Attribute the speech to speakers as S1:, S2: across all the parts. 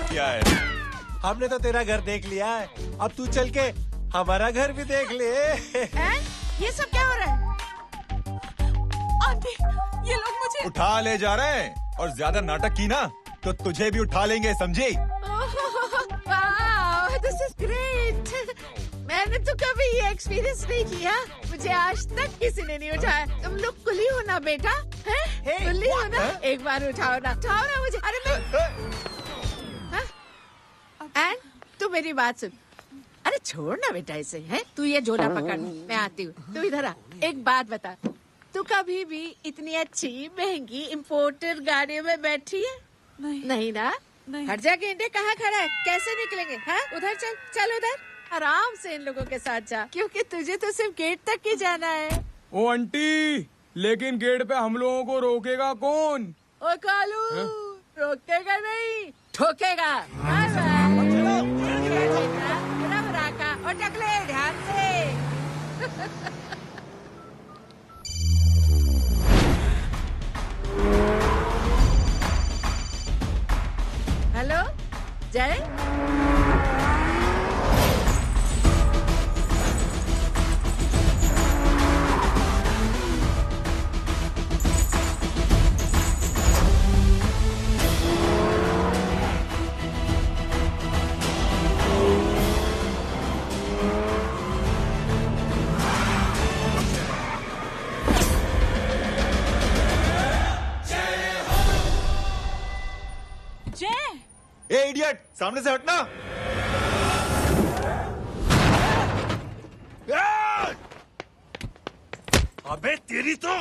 S1: क्या है?
S2: हमने तो तेरा घर देख लिया है, अब तू चल के हमारा घर भी देख ले।
S3: ये सब क्या हो रहा है? आंटी, ये लोग मुझे
S1: उठा ले जा रहे हैं और ज्यादा नाटक की ना तो तुझे भी उठा लेंगे, समझी?
S3: This is great. मैंने तो कभी ये एक्सपीरियंस नहीं किया, मुझे आज तक किसी ने नहीं उठाया। तुम लोग कुली हो ना बेटा, हैं? कुली हो ना? एक बार उठाओ ना मुझे। अरे मैं एंड तू मेरी बात सुन। अरे छोड़ ना बेटा इसे, हैं? तू ये झोला पकड़, मैं आती हूँ। तू इधर आ, एक बात बता, तू कभी भी इतनी अच्छी महंगी इम्पोर्टेड गाड़ियों में बैठी है? नहीं ना? हर जगह इंडिया कहाँ खड़ा है, कैसे निकलेंगे? हाँ, उधर चल, चल उधर, आराम से इन लोगों के साथ जा, क्योंकि तुझे तो सिर्फ गेट तक ही जाना है।
S4: ओ आंटी, लेकिन गेट पे हम लोगों को रोकेगा कौन?
S3: ओ कालू, रोकेगा नहीं, ठोकेगा। और टकले ध्यान से। हेलो जय,
S1: ए इडियट, सामने से हटना।
S2: अबे तेरी तो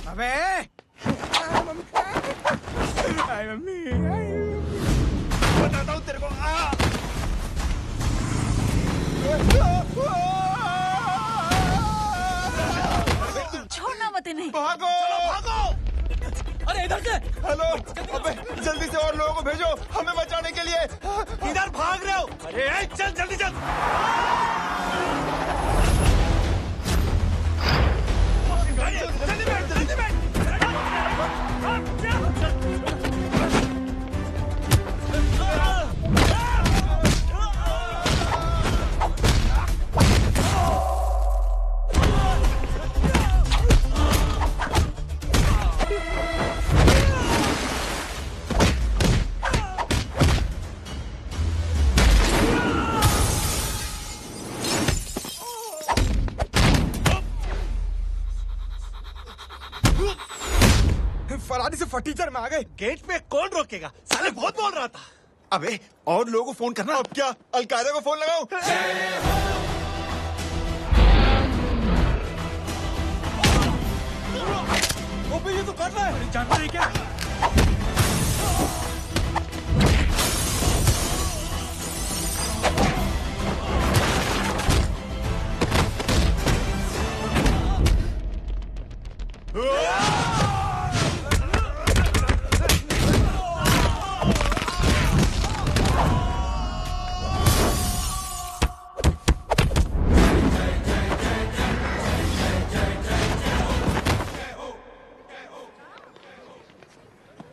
S4: अबे मम्मी,
S1: बताता हूँ तेरे को।
S3: छोड़ना मत इन्हें।
S1: भागो भागो।
S2: अरे इधर से।
S1: हेलो, अबे जल्दी से और लोगों को भेजो हमें बचाने के लिए।
S2: इधर भाग रहे हो? अरे चल जल्दी चल। जल्दी बैठ, जल्दी बैठ।
S4: फरारी से फटीचर में आ गए।
S2: गेट पे कौन रोकेगा? साले बहुत बोल रहा था।
S1: अबे और लोगों को फोन करना। अब क्या अलकायदा को फोन लगाओ?
S2: वो ये तो कर रहा है, जानता है क्या?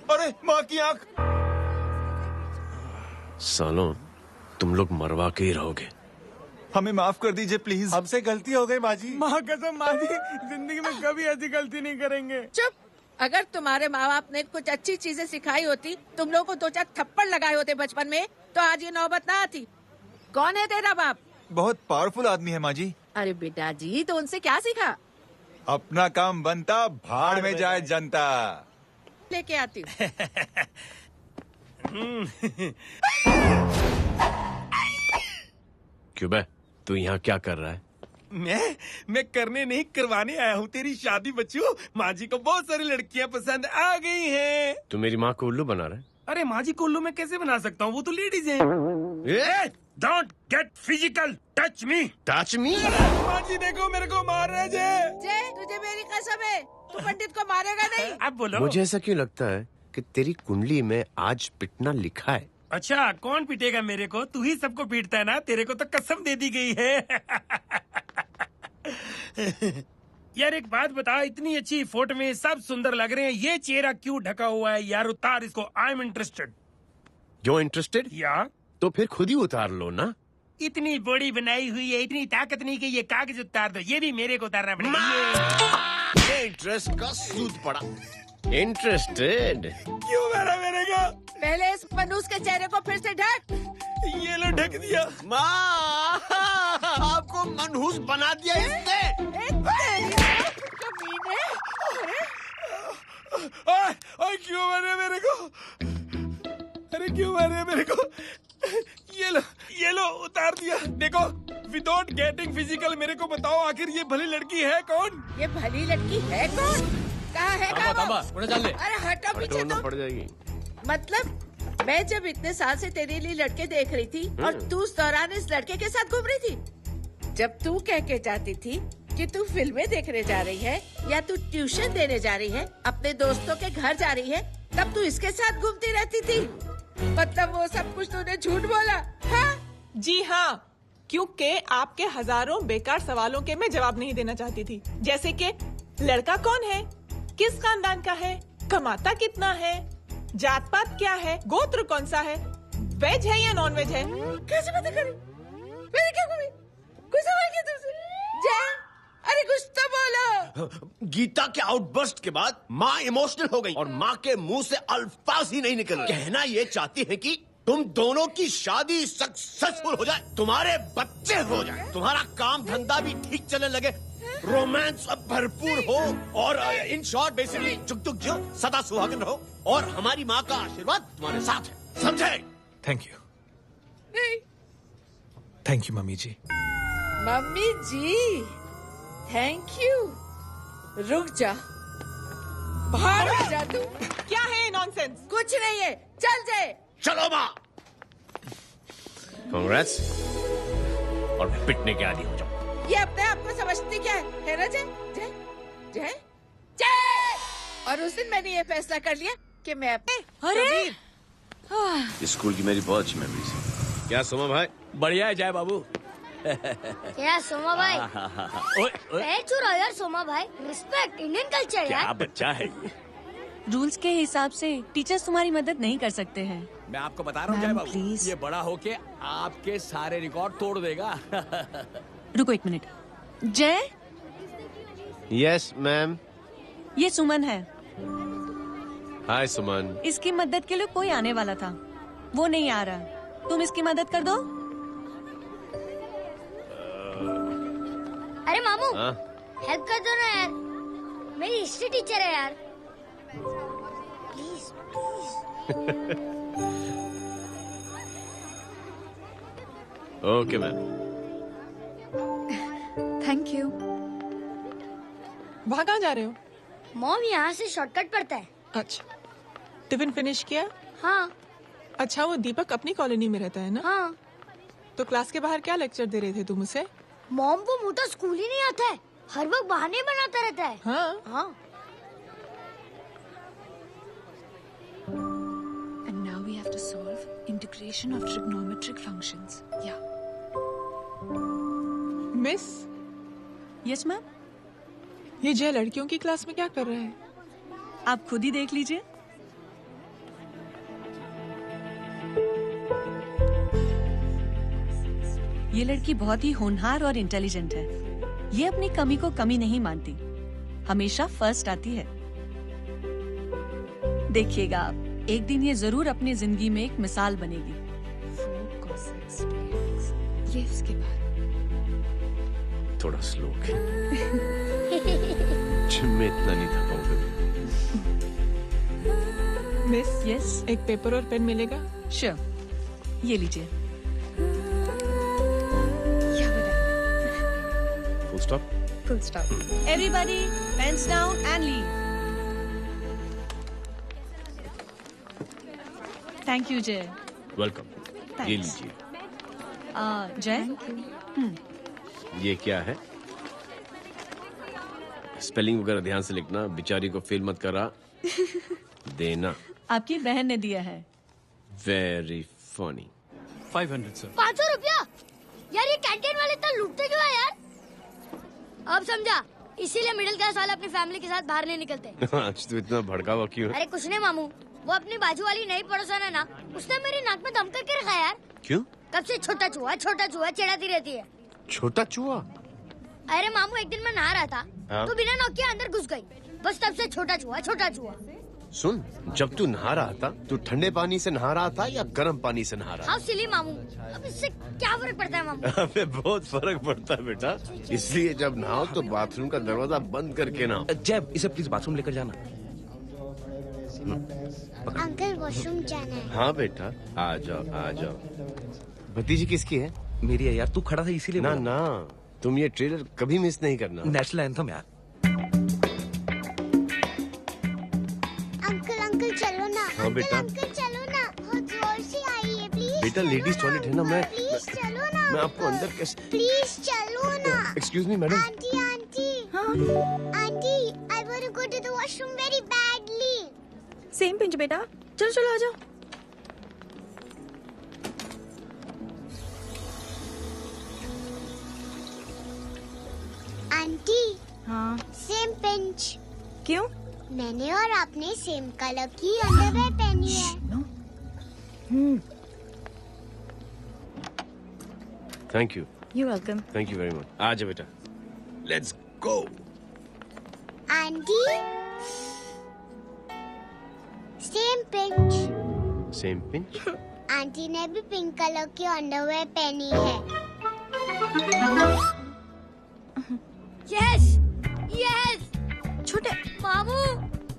S1: अरे माँ की आंख।
S5: सालों, तुम लोग मरवा के ही रहोगे।
S1: हमें माफ कर दीजिए प्लीज।
S2: हमसे गलती हो गई माँ जी।
S4: माँ कसम माँ जी, जिंदगी में कभी ऐसी गलती नहीं करेंगे।
S3: चुप। अगर तुम्हारे माँ बाप ने कुछ अच्छी चीजें सिखाई होती, तुम लोगों को 2-4 थप्पड़ लगाए होते बचपन में, तो आज ये नौबत ना आती। कौन है तेरा बाप?
S1: बहुत पावरफुल आदमी है माँ जी।
S3: अरे बेटा जी, तो उनसे क्या सीखा?
S1: अपना काम बनता, भाड़ में जाए जनता।
S3: लेके आती हूँ।
S5: क्यों बे, तू यहाँ क्या कर रहा है?
S6: मैं करने नहीं करवाने आया हूँ तेरी शादी बच्चू। माँ जी को बहुत सारी लड़कियाँ पसंद आ गई हैं।
S5: तू मेरी माँ को उल्लू बना रहा है?
S6: अरे माँ जी को उल्लू मैं कैसे बना सकता हूँ, वो तो लेडीज हैं। Don't get physical, touch me.
S5: Touch me?
S6: माँ जी देखो मेरे को मार रहे जय।
S3: जय, तुझे मेरी कसम है, तू पंडित को मारेगा नहीं।
S6: अब बोलो।
S5: मुझे ऐसा क्यों लगता है कि तेरी कुंडली में आज पिटना लिखा है?
S6: अच्छा, कौन पीटेगा मेरे को? तू ही सबको पीटता है ना, तेरे को तो कसम दे दी गई है। यार एक बात बता, इतनी अच्छी फोटो में सब सुंदर लग रहे हैं, ये चेहरा क्यों ढका हुआ है? यार उतार इसको, I am interested.
S5: You interested?
S6: या
S5: तो फिर खुद ही उतार लो ना।
S6: इतनी बॉडी बनाई हुई है, इतनी ताकत नहीं कि ये कागज उतार दो, ये भी मेरे को उतारना पड़ेगा।
S5: ये इंटरेस्ट का सूद पड़ा। इंटरेस्टेड?
S6: क्यों मारा मेरे को?
S3: पहले इस मनूस के चेहरे को फिर से ढक।
S6: ये लो ढक दिया।
S5: माँ, आपको मनहूस बना दिया इसने।
S3: कमीने।
S6: ओए क्यों मारे मेरे को? अरे क्यों मारे मेरे को? ये लो उतार दिया। देखो, विदाउट गेटिंग फिजिकल मेरे को बताओ, आखिर ये भली लड़की है कौन?
S3: ये भली लड़की है कौन? कहाँ है कहाँ? अरे हटो पीछे
S5: ढूंढना
S3: तो।
S5: पड़ जाएगी।
S3: मतलब मैं जब इतने साल से तेरे लिए लड़के देख रही थी और तू उस दौरान इस लड़के के साथ घूम रही थी। जब तू कह के जाती थी कि तू फिल्में देखने जा रही है या तू ट्यूशन देने जा रही है, अपने दोस्तों के घर जा रही है, तब तू इसके साथ घूमती रहती थी। मतलब वो सब कुछ तूने झूठ बोला? हाँ?
S7: जी हाँ, क्योंकि आपके हजारों बेकार सवालों के मैं जवाब नहीं देना चाहती थी। जैसे कि लड़का कौन है, किस खानदान का है, कमाता कितना है, जात पात क्या है, गोत्र कौन सा है, वेज है या नॉन वेज है।
S3: कैसे पता करी? मैंने क्या करी? कुछ सवाल किया तुमसे? जय, अरे कुछ तो बोलो।
S5: गीता के आउटबर्स्ट के बाद माँ इमोशनल हो गई और माँ के मुंह से अल्फाज ही नहीं निकल रहे। कहना ये चाहती है कि तुम दोनों की शादी सक्सेसफुल हो जाए, तुम्हारे बच्चे हो जाए, तुम्हारा काम धंधा भी ठीक चलने लगे, रोमांस अब भरपूर हो और इन शॉर्ट बेसिकली जुग जुग जो सदा सुहागन रहो और हमारी माँ का आशीर्वाद तुम्हारे साथ है, समझे?
S2: थैंक यू,
S3: नहीं,
S2: thank you mummy ji.
S3: Mummy ji thank you. रुक जा, बाहर आ जा तू।
S7: क्या है नॉनसेंस?
S3: कुछ नहीं है, चल जाए।
S5: चलो माँ। कांग्रेट्स, और पिटने के आदी हो जाओ।
S3: ये अपने आप को समझती क्या है ना? जय जय जय जय। और उस दिन मैंने ये फैसला कर लिया कि मैं अपने
S5: इस स्कूल की मेरी बहुत अच्छी मेमोरीज है। क्या सोमा भाई?
S4: बढ़िया है जय बाबू।
S8: क्या सोमा भाई? पैर छू यार सोमा भाई, रिस्पेक्ट, इंडियन कल्चर
S5: क्या
S8: यार।
S5: बच्चा है ये?
S9: रूल्स के हिसाब से टीचर्स तुम्हारी मदद नहीं कर सकते हैं।
S4: मैं आपको बता रहा हूँ जय
S9: मैम,
S4: बाबू,
S9: प्लीज।
S4: ये बड़ा होके आपके सारे रिकॉर्ड तोड़ देगा।
S9: रुको एक मिनट। जय,
S5: यस मैम।
S9: ये सुमन है।
S5: हाय सुमन।
S9: इसकी मदद के लिए कोई आने वाला था, वो नहीं आ रहा। तुम इसकी मदद कर दो।
S8: अरे मामू,
S5: हाँ?
S8: हेल्प कर दो ना यार, मेरी हिस्ट्री टीचर है यार, please please.
S5: Okay ma'am.
S9: Thank you.
S7: वहाँ कहाँ जा रहे हो?
S8: मॉम यहाँ से शॉर्टकट पड़ता है।
S7: अच्छा, टिफिन फिनिश किया?
S8: हाँ
S7: अच्छा, वो दीपक अपनी कॉलोनी में रहता है ना?
S8: हाँ।
S7: तो क्लास के बाहर क्या लेक्चर दे रहे थे तुम उसे?
S8: मॉम को मुँह तो स्कूल ही नहीं आता है, हर वक्त बहाने बनाता रहता है।
S7: हाँ।
S8: हाँ।
S9: And now we have to solve integration of trigonometric functions. Yeah.
S7: Miss,
S9: yes ma'am.
S7: ये जय लड़कियों की क्लास में क्या कर रहा है?
S9: आप खुद ही देख लीजिए। ये लड़की बहुत ही होनहार और इंटेलिजेंट है। ये अपनी कमी को कमी नहीं मानती, हमेशा फर्स्ट आती है। देखिएगा आप, एक दिन ये जरूर अपनी जिंदगी में एक मिसाल बनेगी। ये इसके बाद
S5: थोड़ा स्लो। जिम में इतना नहीं था पाऊंगा।
S7: मिस,
S9: यस,
S7: एक पेपर और पेन मिलेगा?
S9: श्योर, ये लीजिए।
S5: Full stop.
S9: Full stop. Everybody, pens down and leave. Thank you, Jay.
S5: Welcome.
S9: Thanks.
S5: ये लीजिए।
S9: जय,
S5: ये क्या है? स्पेलिंग वगैरह ध्यान से लिखना, बेचारी को फेल मत करा देना।
S9: आपकी बहन ने दिया है।
S5: Very funny.
S6: 500 सर।
S8: 500 रुपया? यार ये कैंटीन वाले इतना लूटते क्यों है यार? अब समझा, इसीलिए मिडिल क्लास वाले अपनी फैमिली के साथ बाहर नहीं निकलते।
S5: आज तो इतना भड़का हुआ क्यों है?
S8: अरे कुछ नहीं मामू, वो अपनी बाजू वाली नई पड़ोसन है ना, उसने मेरी नाक में दम करके रखा यार।
S5: क्यों?
S8: कब से छोटा चूहा चिढ़ाती रहती है।
S5: छोटा चूहा?
S8: अरे मामू एक दिन मैं नहा रहा था,
S5: हाँ?
S8: तो बिना नॉक के अंदर घुस गई, बस तब से छोटा चूहा।
S5: सुन, जब तू नहा रहा था, तू ठंडे पानी से नहा रहा था या गर्म पानी से नहा रहा था?
S8: हाँ सिली मामू, अब इससे क्या फर्क पड़ता है मामू?
S5: अबे बहुत फर्क पड़ता है बेटा, इसलिए जब नहाओ तो बाथरूम का दरवाजा बंद करके नहाओ।
S10: जैब, इसे प्लीज बाथरूम लेकर जाना।
S8: अंकल वॉशरूम जाना है।
S5: हाँ बेटा, आ जाओ। भतीजी किसकी है?
S10: मेरी है यार, तू खड़ा था इसीलिए।
S5: ना, तुम ये ट्रेलर कभी मिस नहीं करना।
S10: नेशनल एंथम यार।
S8: अंकल चलो ना।
S5: हाँ बेटा।
S8: अंकल चलो ना, बहुत जोर से आई है प्लीज।
S5: बेटा लेडीज टॉयलेट है ना,
S8: प्लीज चलो ना।
S5: मैं आपको अंदर कैसे?
S8: प्लीज चलो ना।
S5: Excuse me madam.
S8: Aunty I want to go to the washroom very badly.
S9: Same pinch बेटा, चलो आ जाओ।
S8: आंटी।
S9: हाँ
S8: सेम पिंच।
S9: क्यों?
S8: मैंने और आपने सेम कलर की अंडरवेयर पहनी है।
S5: Thank you.
S9: You welcome.
S5: Thank you very much. आ जाओ बेटा, let's go.
S8: Aunty same pinch.
S5: Same pinch?
S8: Aunty ने भी पिंक कलर की अंडरवेयर पहनी है। यस छोटे मामू,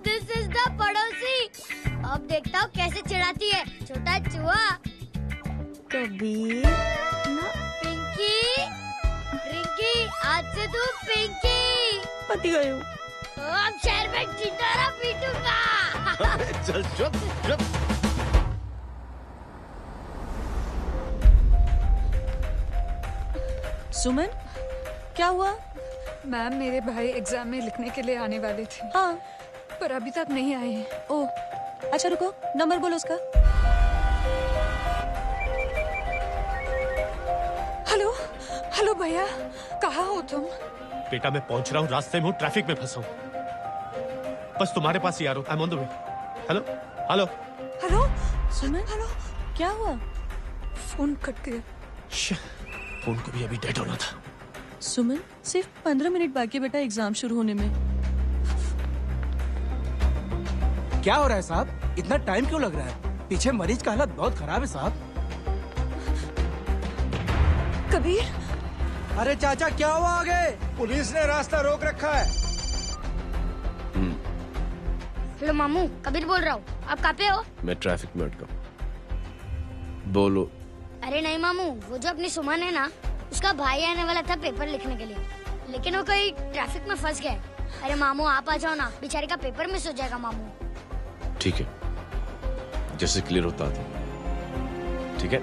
S8: दिस इज द पड़ोसी। अब देखता हूँ कैसे चिढ़ाती है छोटा चूहा।
S9: कभी ना।
S8: रिंकी आज से तू पिंकी।
S9: पति गई हूँ।
S8: अब शहर में चिंतारा पीटूंगा।
S5: चल चुप।
S9: सुमन, क्या हुआ?
S11: मैम मेरे भाई एग्जाम में लिखने के लिए आने वाले थे।
S9: हाँ,
S11: पर अभी तक नहीं आए हैं।
S9: ओह अच्छा, रुको, नंबर बोलो उसका।
S11: हेलो भैया, कहाँ हो तुम?
S6: बेटा मैं पहुंच रहा हूँ, रास्ते में हूँ, ट्रैफिक में फंसा हूँ, बस तुम्हारे पास ही आ रहा हूँ। I am on the way. Hello
S9: Suman, hello, क्या हुआ?
S11: फोन कट गया।
S6: फोन को भी अभी डेड होना था।
S9: सुमन, सिर्फ 15 मिनट बाकी बेटा एग्जाम शुरू होने में।
S4: क्या हो रहा है साहब? इतना टाइम क्यों लग रहा है? पीछे मरीज का हालत बहुत खराब है साहब।
S11: कबीर।
S2: अरे चाचा क्या हुआ आगे? पुलिस ने रास्ता रोक रखा है।
S8: हेलो मामू, कबीर बोल रहा हूँ। आप कहाँ पे हो?
S5: मैं ट्रैफिक में अटका हूँ। बोलो।
S8: अरे नहीं मामू, वो जो अपनी सुमन है ना, उसका भाई आने वाला था पेपर लिखने के लिए, लेकिन वो कहीं ट्रैफिक में फंस गया। अरे मामू आप आ जाओ ना, बेचारे का पेपर मिस हो जाएगा मामू।
S5: ठीक है, जैसे क्लियर होता था। ठीक है,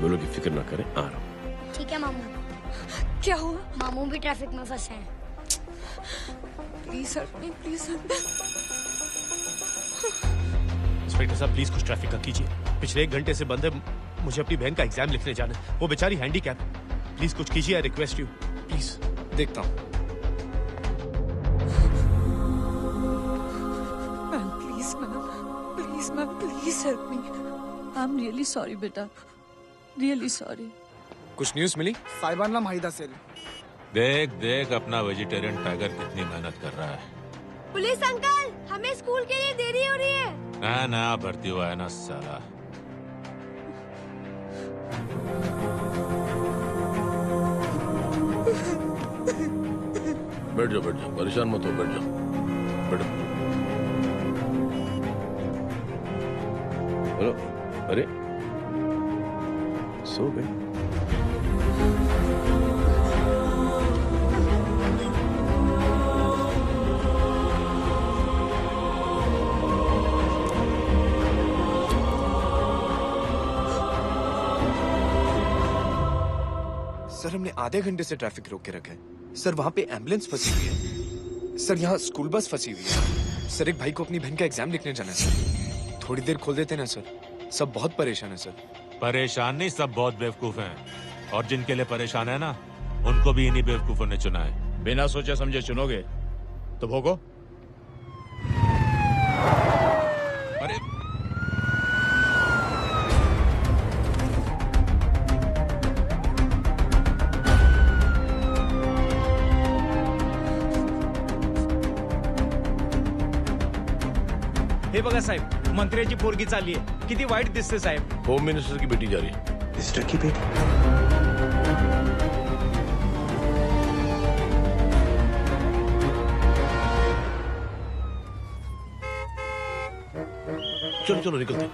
S5: बोलो कि फिक्र ना करें, आ रहा हूँ।
S8: ठीक है मामू।
S11: क्या हुआ?
S8: मामू भी ट्रैफिक में फंसे हैं।
S11: Please help me, please help.
S6: Inspector साहब प्लीज कुछ ट्रैफिक का कीजिए, पिछले 1 घंटे से बंद है, मुझे अपनी बहन का एग्जाम लिखने जाना है, वो बेचारी हैंडीकैप। प्लीज कुछ कीजिए, आई रिक्वेस्ट यू प्लीज।
S10: देखता हूँ।
S11: Ma'am please help me.
S9: I am really sorry बेटा, रियली सॉरी।
S10: कुछ न्यूज़ मिली?
S4: साहिबाना माहिदा सेल।
S1: देख अपना वेजिटेरियन टाइगर कितनी मेहनत कर रहा है।
S8: पुलिस अंकल, हमें स्कूल के लिए देरी हो रही है।
S1: ना भर्ती हुआ है ना साला। बैठ जाओ, परेशान मत हो, बैठ जाओ।
S5: हेलो, अरे सो गए?
S10: सर हमने आधे घंटे से ट्रैफिक रोक के रखा है। सर वहाँ पे एम्बुलेंस फंसी हुई है। सर यहाँ स्कूल बस फंसी हुई है। सर एक भाई को अपनी बहन का एग्जाम लिखने जाना है। सर थोड़ी देर खोल देते ना सर, सब बहुत परेशान है सर।
S12: परेशान नहीं, सब बहुत बेवकूफ हैं। और जिनके लिए परेशान है ना, उनको भी इन्हीं बेवकूफों ने चुना है।
S13: बिना सोचे समझे चुनोगे तो भोगो।
S12: अरे
S4: हे बघा साहेब, मंत्र्याची पोरगी चालली आहे. किती वाईट दिसते साहेब.
S13: होम मिनिस्टर की बेटी जा रही है.
S10: मिनिस्टर की बेटी?
S13: चलो चलो निकलते.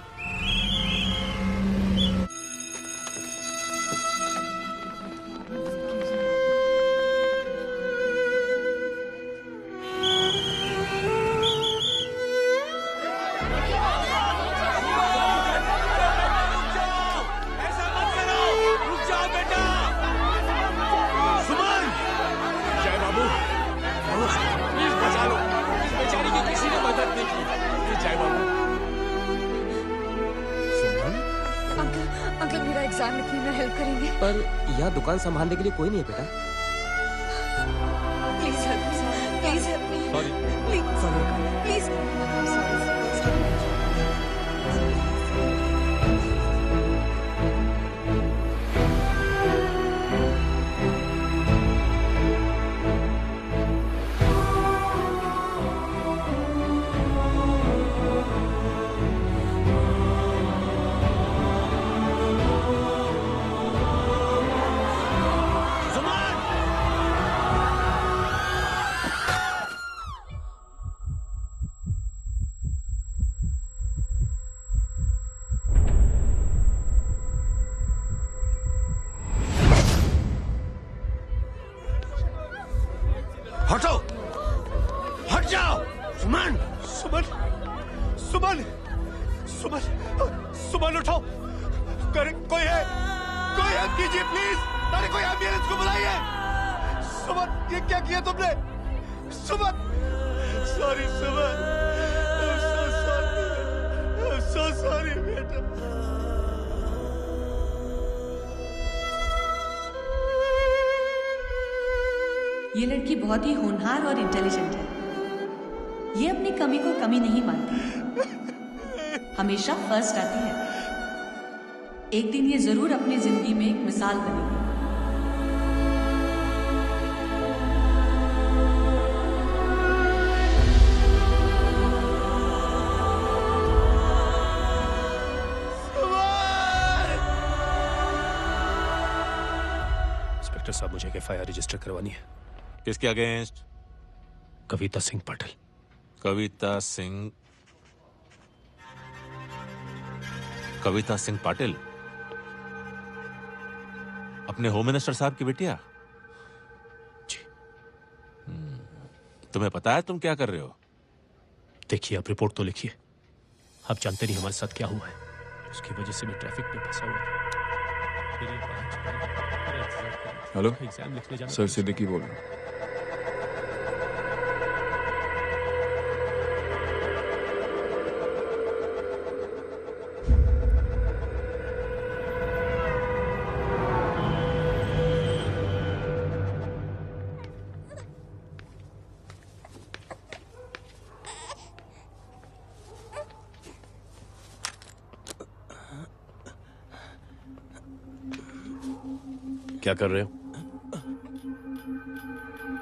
S11: अंकल मेरा एग्जाम लिखने में हेल्प करेंगे?
S14: पर यहाँ दुकान संभालने के लिए कोई नहीं है बेटा.
S11: Please help me.
S12: Sorry.
S11: Please.
S5: हटो, हट जाओ. सुमन,
S2: सुमन, सुमन, सुमन, सुमन उठो. कोई है? कोई हेल्प कीजिए प्लीज. अरे कोई एम्बुलेंस को बुलाइए. सुमन, ये क्या किया तुमने? Suman, sorry Suman. I'm so sorry बेटा.
S9: ये लड़की बहुत ही होनहार और इंटेलिजेंट है। ये अपनी कमी को कमी नहीं मानती, हमेशा फर्स्ट आती है। एक दिन ये जरूर अपनी जिंदगी में एक मिसाल बनेगी।
S4: इंस्पेक्टर साहब, मुझे एफआईआर रजिस्टर करवानी है.
S12: किसके अगेंस्ट?
S4: कविता सिंह पाटिल.
S12: कविता सिंह पाटिल अपने होम मिनिस्टर साहब की बेटिया?
S4: जी.
S12: तुम्हें पता है तुम क्या कर रहे हो?
S4: देखिए, आप रिपोर्ट तो लिखिए. आप जानते नहीं हमारे साथ क्या हुआ है. उसकी वजह से मैं ट्रैफिक पे फंसा हुआ था.
S10: हेलो
S4: एग्जाम लिखने जाना.
S10: सर, सिद्दीकी बोल रहा हूँ.
S5: क्या कर रहे हो?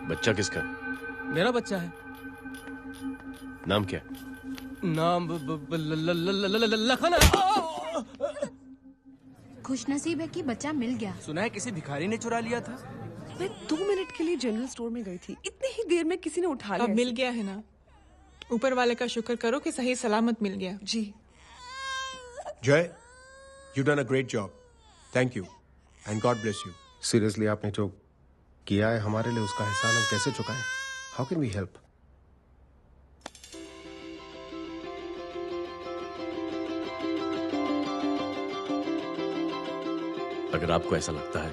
S5: बच्चा किसका?
S14: मेरा बच्चा है.
S5: नाम क्या?
S14: नाम लखन है.
S15: खुशनसीब है कि बच्चा मिल गया.
S4: सुना है किसी भिखारी ने चुरा लिया था.
S16: मैं 2 मिनट के लिए जनरल स्टोर में गई थी. इतनी ही देर में किसी ने उठा लिया.
S7: अब मिल गया है ना. ऊपर वाले का शुक्र करो कि सही सलामत मिल गया.
S16: जी.
S2: जय, you done a great job. Thank you and God bless you.
S17: Seriously आपने जो किया है हमारे लिए, उसका एहसान हम कैसे चुकाएं? How can we help?
S5: अगर आपको ऐसा लगता है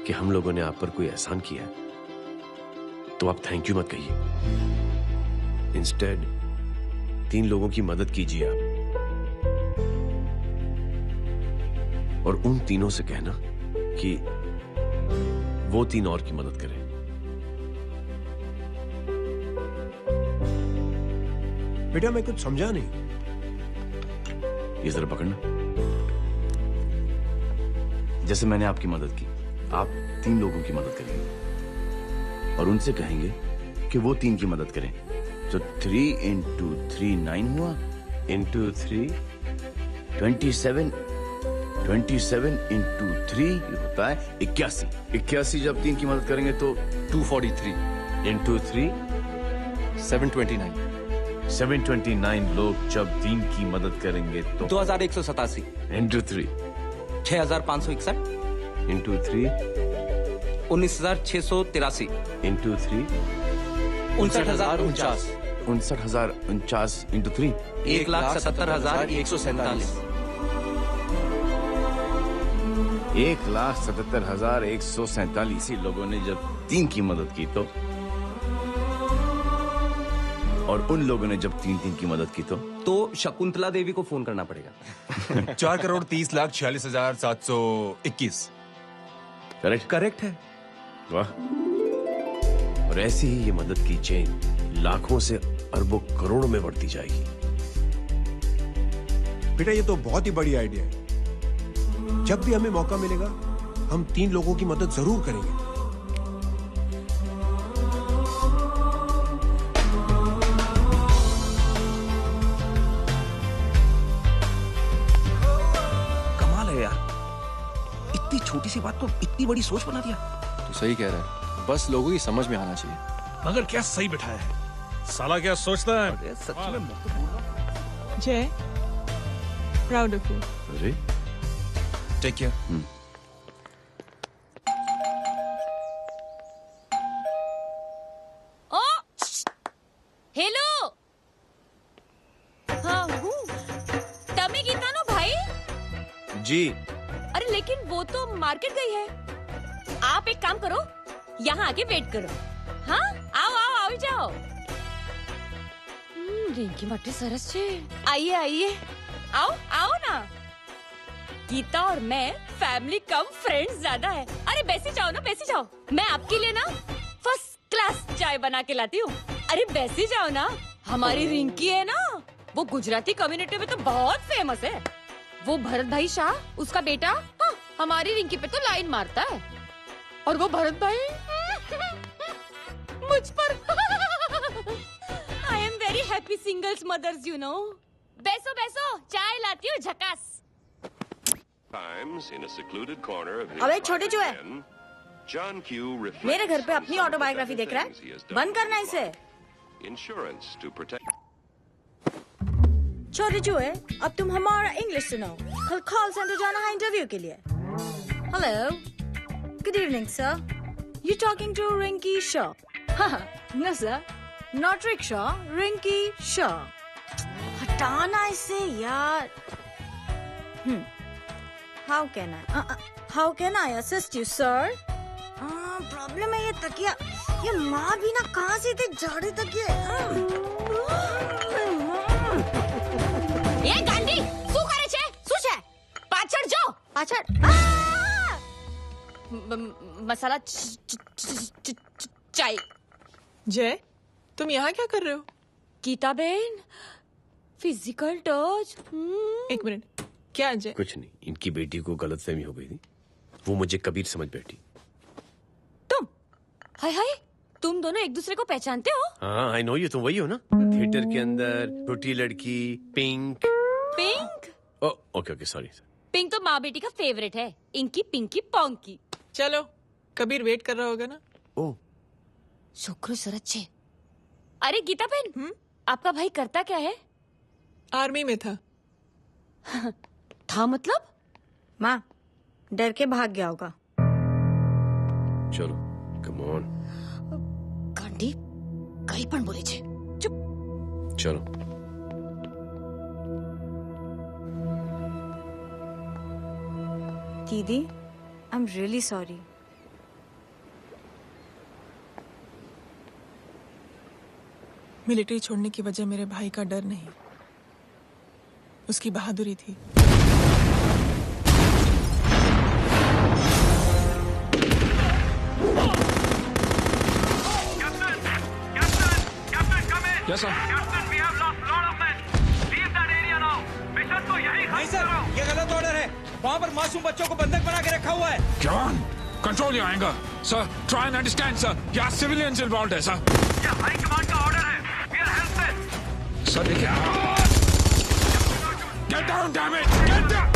S5: कि हम लोगों ने आप पर कोई एहसान किया है, तो आप थैंक यू मत कहिए. इंस्टेड 3 लोगों की मदद कीजिए आप. और उन तीनों से कहना कि वो 3 और की मदद करें।
S17: बेटा मैं कुछ समझा नहीं।
S5: ये जरा पकड़ना। जैसे मैंने आपकी मदद की, आप 3 लोगों की मदद करेंगे और उनसे कहेंगे कि वो 3 की मदद करें। तो 3 into 3 9 हुआ, into 3 27, 27 into 3 होता है 81। 81 जब 3 की मदद करेंगे तो 243 into 3
S10: 729।
S5: 729 लोग जब 3 की मदद करेंगे तो
S14: 2187
S5: into 3
S14: 6561
S5: into 3
S14: 19683
S5: into 3
S14: 59049
S5: 59,049 into 3
S14: 1,77,147
S5: 1,77,147 लोगों ने जब 3 की मदद की तो, और उन लोगों ने जब 3 की मदद की तो
S14: शकुंतला देवी को फोन करना पड़ेगा।
S1: 4,30,46,721।
S5: करेक्ट है। वाह। और ऐसी ही ये मदद की चेन लाखों से अरबों करोड़ों में बढ़ती जाएगी।
S17: बेटा ये तो बहुत ही बड़ी आइडिया है। जब भी हमें मौका मिलेगा हम 3 लोगों की मदद जरूर करेंगे।
S6: कमाल है यार, इतनी छोटी सी बात को इतनी बड़ी सोच बना दिया।
S10: तो सही कह रहा है, बस लोगों की समझ में आना चाहिए।
S6: मगर क्या सही बिठाया है, साला क्या सोचता है। सच में
S7: जय, प्राउड ऑफ यू।
S5: अरे
S1: टेक केयर।
S18: ओ हेलो, हाँ हूँ तमे गीता नो भाई
S5: जी।
S18: अरे लेकिन वो तो मार्केट गई है। आप एक काम करो, यहाँ आके वेट करो। हाँ आओ आओ आओ जाओ। रिंकी मट्टी सरस छे। आइए आइए, आओ आओ ना। गीता और मैं फैमिली कम फ्रेंड्स ज्यादा है। अरे बैसी जाओ ना, बैसी जाओ। मैं आपके लिए ना फर्स्ट क्लास चाय बना के लाती हूँ। अरे बैसी जाओ ना। हमारी रिंकी है ना, वो गुजराती कम्युनिटी में तो बहुत फेमस है। वो भरत भाई शाह, उसका बेटा, हाँ, हमारी रिंकी पे तो लाइन मारता है। और वो भरत भाई मुझ पर। I am very happy singles mothers you know. बैसो बैसो, चाय लाती हूँ झकास।
S19: अबे छोटे जो है, मेरे घर पे अपनी ऑटोबायोग्राफी देख रहा है, बंद करना इसे। छोटे जो है, अब तुम हमारा इंग्लिश सुनो। कल कॉल सेंटर जाना है इंटरव्यू के लिए। Hello, good evening sir, you talking to Rinki Shaw? No sir, not rickshaw, Rinki Shaw. हटाना इसे यार। How can I assist you, sir? Problem है ये तकिया, ये माँ भी ना कहाँ से थे झाड़े तकिए।
S18: ये गांधी, શું કરે છે? શું છે? પાછળ જો, પાછળ। मसाला चाय।
S7: जय, तुम यहाँ क्या कर रहे हो?
S18: गीता बहन, फिजिकल टच।
S7: एक मिनट, क्या जय?
S5: कुछ नहीं, इनकी बेटी को गलतफहमी हो गई थी, वो मुझे कबीर समझ बैठी।
S18: तुम हाय हाय, तुम दोनों एक दूसरे को पहचानते हो?
S5: हाँ आई नो यू, तुम वही हो ना थिएटर के अंदर छोटी लड़की pink.
S18: Pink?
S5: Okay okay sorry.
S18: Pink तो माँ बेटी का फेवरेट है, इंकी पिंकी पोंकी।
S7: चलो, कबीर वेट कर रहा होगा ना।
S5: ओह
S18: शुक्र सरच्चे। अरे गीता बहन, आपका भाई करता क्या है?
S7: आर्मी में था।
S18: था मतलब?
S19: माँ डर के भाग गया होगा।
S5: चलो कम ऑन।
S18: गांडी कहीं पण बोले छे। चुप।
S5: चलो।
S19: दीदी, I am really sorry.
S7: Military छोड़ने की वजह मेरे भाई का डर नहीं, उसकी बहादुरी थी।
S6: Yes, sir.
S20: Houston, we have lost lot of men. Leave that area now. Mission को यही खत्म करो.
S21: ये गलत ऑर्डर है. वहाँ पर मासूम बच्चों को बंधक बना के रखा हुआ है.
S6: John, control your anger. Sir, try and understand, sir. यहाँ civilians involved है, sir.
S20: ये हाई कमांड का ऑर्डर है. We are helpless.
S6: Sir, देखिए. Get down, damn it! Get down!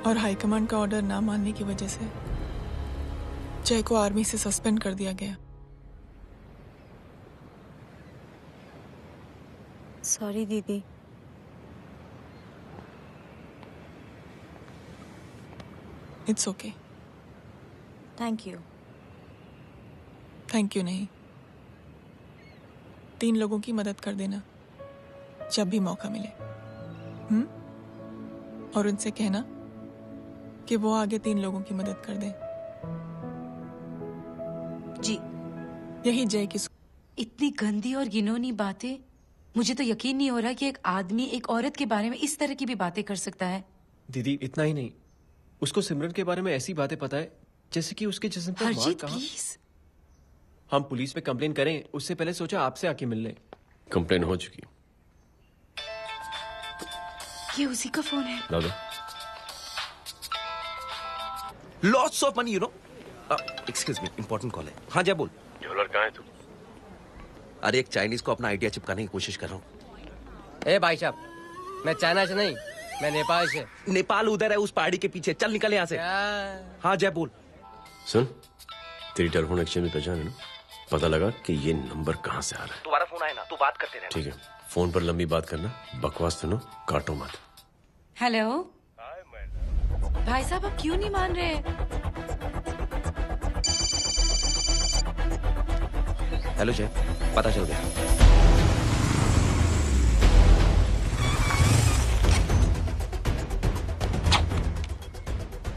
S7: और हाईकमांड का ऑर्डर ना मानने की वजह से जय को आर्मी से सस्पेंड कर दिया गया.
S19: सॉरी दीदी.
S7: It's okay.
S19: Thank you.
S7: Thank you नहीं, 3 लोगों की मदद कर देना जब भी मौका मिले. और उनसे कहना कि वो आगे 3 लोगों की मदद कर दें.
S9: जी.
S7: यही जय की.
S9: इतनी गंदी और घिनौनी बातें. मुझे तो यकीन नहीं हो रहा कि एक आदमी एक औरत के बारे में इस तरह की भी बातें कर सकता है.
S10: दीदी इतना ही नहीं, उसको सिमरन के बारे में ऐसी बातें पता है जैसे कि उसके जिस्म पर मार कहाँ. हम पुलिस में कंप्लेन करें उससे पहले सोचा आपसे आके मिल ले.
S5: कंप्लेन हो चुकी.
S9: ये उसी का फोन है.
S5: दादा.
S14: Lots of money, you know. Excuse me, important call है. हाँ जय बोल.
S5: ज्वेलर कहाँ है तू?
S14: अरे एक चाइनीज को अपना आइडिया चिपकाने की कोशिश कर रहा हूँ.
S21: ए भाई साहब, मैं चाइना से नहीं, मैं नेपाल से.
S14: नेपाल उधर है उस पहाड़ी के पीछे. चल निकल यहाँ से. हाँ जय बोल.
S5: सुन, तेरी टेलीफोन एक्सचेंज में पहचान है ना? पता लगा कि ये नंबर कहाँ से आ रहा है.
S14: तुम्हारा फोन आया ना, तू बात करते रहना.
S5: ठीक है, फोन पर लंबी बात करना, बकवास सुनो, काटो मत.
S9: हेलो भाई साहब, आप क्यों नहीं मान रहे?
S14: हेलो जय, पता चल गया.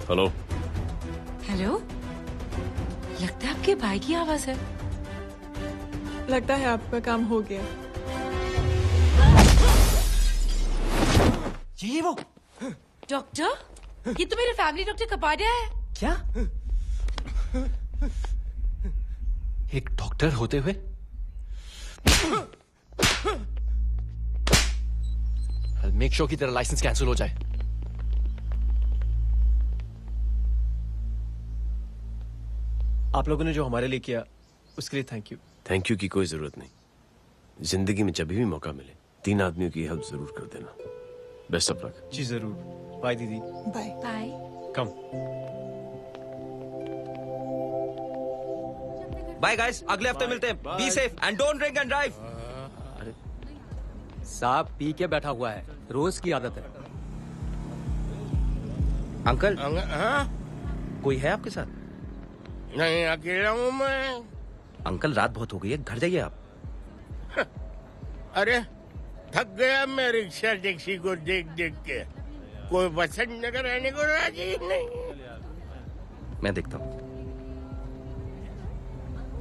S5: हेलो.
S9: हेलो, लगता है आपके भाई की आवाज है.
S7: लगता है आपका काम हो गया.
S14: ये वो
S9: डॉक्टर, ये तो मेरे फैमिली डॉक्टर कपाडिया है.
S10: क्या? एक डॉक्टर होते हुए? मेक श्योर कि तेरा लाइसेंस कैंसिल हो जाए. आप लोगों ने जो हमारे लिए किया उसके लिए थैंक यू.
S5: थैंक यू की कोई जरूरत नहीं. जिंदगी में जब भी मौका मिले 3 आदमियों की हेल्प जरूर कर देना. Best of luck.
S10: जी जरूर. बाय दीदी।
S7: Bye
S18: bye.
S10: Come.
S14: Bye guys, अगले हफ्ते मिलते हैं। Be safe and don't drink and drive.
S21: अरे साहब पी के बैठा हुआ है, रोज की आदत है।
S14: अंकल
S3: हाँ?
S14: कोई है आपके साथ?
S3: नहीं, अकेला हूँ मैं।
S14: अंकल रात बहुत हो गई है, घर जाइए आप।
S3: अरे थक गया मैं रिक्शा टैक्सी को देख देख के। कोई पसंद नगर रहने को राजी नहीं।
S14: मैं देखता हूँ।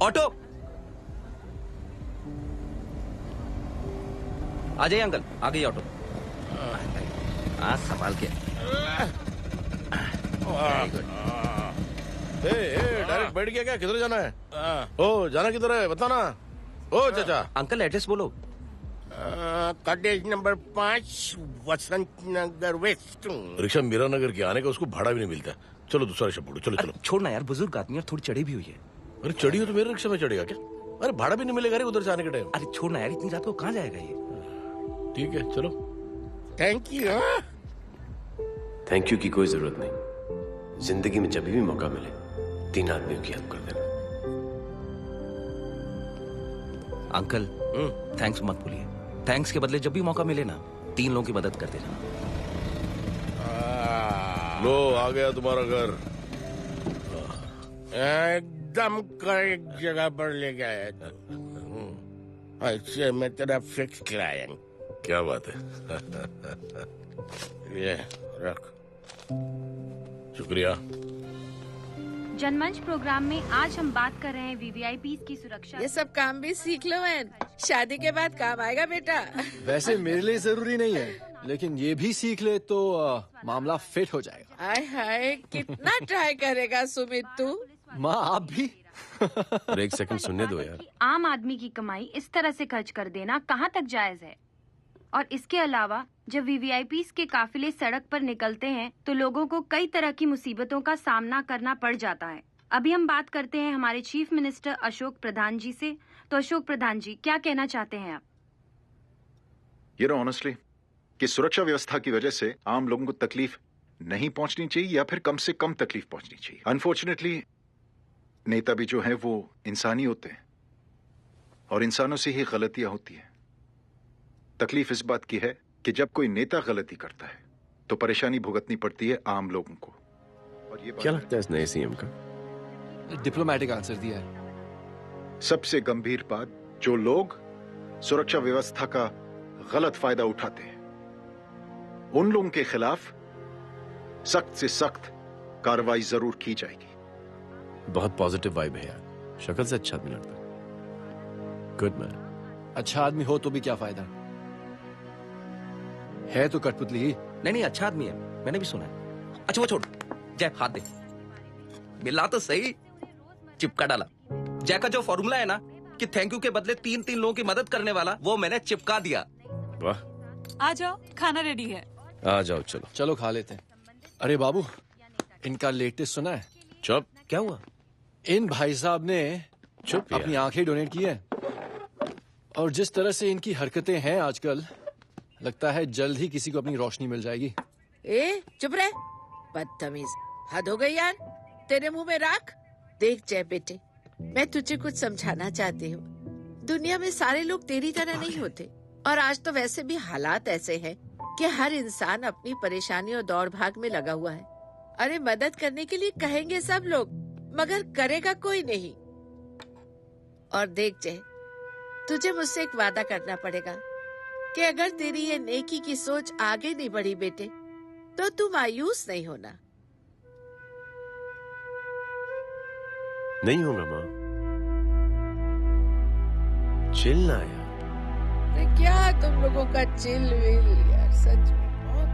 S14: ऑटो आ जाइए अंकल, आ गई ऑटो। हाँ संभाल के।
S13: डायरेक्ट बैठ गया क्या? किधर जाना है? ओ जाना किधर है बताना। ओ चाचा।
S14: अंकल एड्रेस बोलो।
S3: कॉटेज नंबर 5 वसंत नगर वेस्ट।
S13: रिक्शा मीरा नगर के आने का उसको भाड़ा भी नहीं मिलता। चलो दूसरा रिक्शा पकड़ो। चलो चलो।
S14: छोड़ना यार, बुजुर्ग आदमी और थोड़ी चढ़ी भी हुई है।
S13: अरे चढ़ी हो तो मेरे रिक्शा में चढ़ेगा क्या? अरे भाड़ा भी नहीं मिलेगा रे उधर जाने के टाइम।
S14: अरे छोड़ना यार, इतनी रात को कहाँ जाएगा ये?
S13: ठीक है चलो।
S3: Thank you.
S22: थैंक यू की कोई जरूरत नहीं। जिंदगी में जब भी मौका मिले 3 आदमियों की हेल्प कर देना।
S14: अंकल थैंक्स मत भूलिए। थैंक्स के बदले जब भी मौका मिले ना 3 लोगों की मदद कर देना।
S13: लो आ गया तुम्हारा घर।
S3: एकदम करेक्ट जगह पर ले गया। अच्छा मैं तेरा फिक्स क्लाइंट।
S13: क्या बात है।
S3: ये रख।
S13: शुक्रिया।
S23: जनमंच प्रोग्राम में आज हम बात कर रहे हैं वीवीआईपी की सुरक्षा।
S24: ये सब काम भी सीख लो मैन, शादी के बाद काम आएगा बेटा।
S25: वैसे मेरे लिए जरूरी नहीं है, लेकिन ये भी सीख ले तो मामला फिट हो जाएगा।
S24: हाय हाय कितना ट्राई करेगा सुमित तू।
S25: माँ आप भी।
S22: एक सेकंड सुनने दो यार।
S23: आम आदमी की कमाई इस तरह से खर्च कर देना कहाँ तक जायज है? और इसके अलावा जब वीवीआईपी के काफिले सड़क पर निकलते हैं तो लोगों को कई तरह की मुसीबतों का सामना करना पड़ जाता है। अभी हम बात करते हैं हमारे चीफ मिनिस्टर अशोक प्रधान जी से। तो अशोक प्रधान जी क्या कहना चाहते हैं आप?
S26: ये ऑनेस्टली कि सुरक्षा व्यवस्था की वजह से आम लोगों को तकलीफ नहीं पहुंचनी चाहिए या फिर कम से कम तकलीफ पहुंचनी चाहिए। अनफॉर्चुनेटली नेता भी जो है वो इंसानी होते हैं और इंसानों से ही गलतियां होती हैं। तकलीफ इस बात की है कि जब कोई नेता गलती करता है तो परेशानी भुगतनी पड़ती है आम लोगों को। और ये
S22: क्या लगता है इस नए सीएम का?
S25: डिप्लोमेटिक आंसर दिया है।
S26: सबसे गंभीर बात, जो लोग सुरक्षा व्यवस्था का गलत फायदा उठाते हैं उन लोगों के खिलाफ सख्त से सख्त कार्रवाई जरूर की जाएगी।
S22: बहुत पॉजिटिव वाइब है यार। शक्ल से अच्छा आदमी लगता है। Good man.
S25: अच्छा आदमी हो तो भी क्या फायदा है तो कठपुतली ही।
S14: नहीं अच्छा आदमी है, मैंने भी सुना है। अच्छा वो छोड़, जय हाथ दे। मिला तो सही, चिपका डाला। जय का जो फॉर्मूला है ना कि थैंक यू के बदले 3 लोगों की मदद करने वाला, वो मैंने चिपका दिया।
S22: वाह।
S18: आ जाओ, खाना रेडी है।
S22: आ जाओ चलो।
S25: चलो खा लेते हैं। अरे बाबू इनका लेटेस्ट सुना है?
S22: चुप।
S14: क्या हुआ?
S25: इन भाई साहब ने
S22: चुप
S25: अपनी आंखें डोनेट की है और जिस तरह से इनकी हरकतें हैं आजकल लगता है जल्द ही किसी को अपनी रोशनी मिल जाएगी।
S24: ए चुप रहे, बदतमीज, हद हो गई यार। तेरे मुंह में राख। देख जय बेटे, मैं तुझे कुछ समझाना चाहती हूँ। दुनिया में सारे लोग तेरी तरह नहीं होते और आज तो वैसे भी हालात ऐसे हैं कि हर इंसान अपनी परेशानी और दौड़ भाग में लगा हुआ है। अरे मदद करने के लिए कहेंगे सब लोग, मगर करेगा कोई नहीं। और देख जय, तुझे मुझसे एक वादा करना पड़ेगा कि अगर तेरी ये नेकी की सोच आगे नहीं बढ़ी बेटे तो तू मायूस नहीं होना।
S22: नहीं होगा माँ। चिल ना यार।
S24: अरे क्या तुम लोगों का चिल विल यार, सच में बहुत।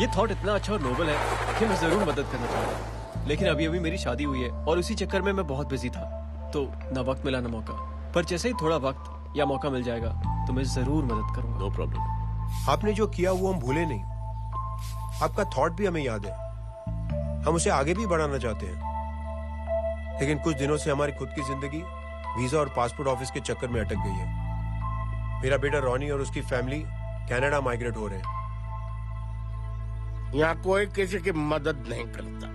S10: ये थॉट इतना अच्छा और नोबल है कि मैं जरूर मदद करना चाहूंगा, लेकिन अभी मेरी शादी हुई है और उसी चक्कर में मैं बहुत बिजी था, तो ना वक्त मिला ना मौका। पर जैसे ही थोड़ा वक्त या मौका मिल जाएगा तो मैं जरूर मदद करूंगा।
S22: No problem.
S17: आपने जो किया वो हम भूले नहीं। आपका थॉट भी हमें याद है, हम उसे आगे भी बढ़ाना चाहते हैं। लेकिन कुछ दिनों से हमारी खुद की जिंदगी वीजा और पासपोर्ट ऑफिस के चक्कर में अटक गई है। मेरा बेटा रॉनी और उसकी फैमिली कनाडा माइग्रेट हो रहे हैं।
S3: यहाँ कोई किसी की मदद नहीं करता,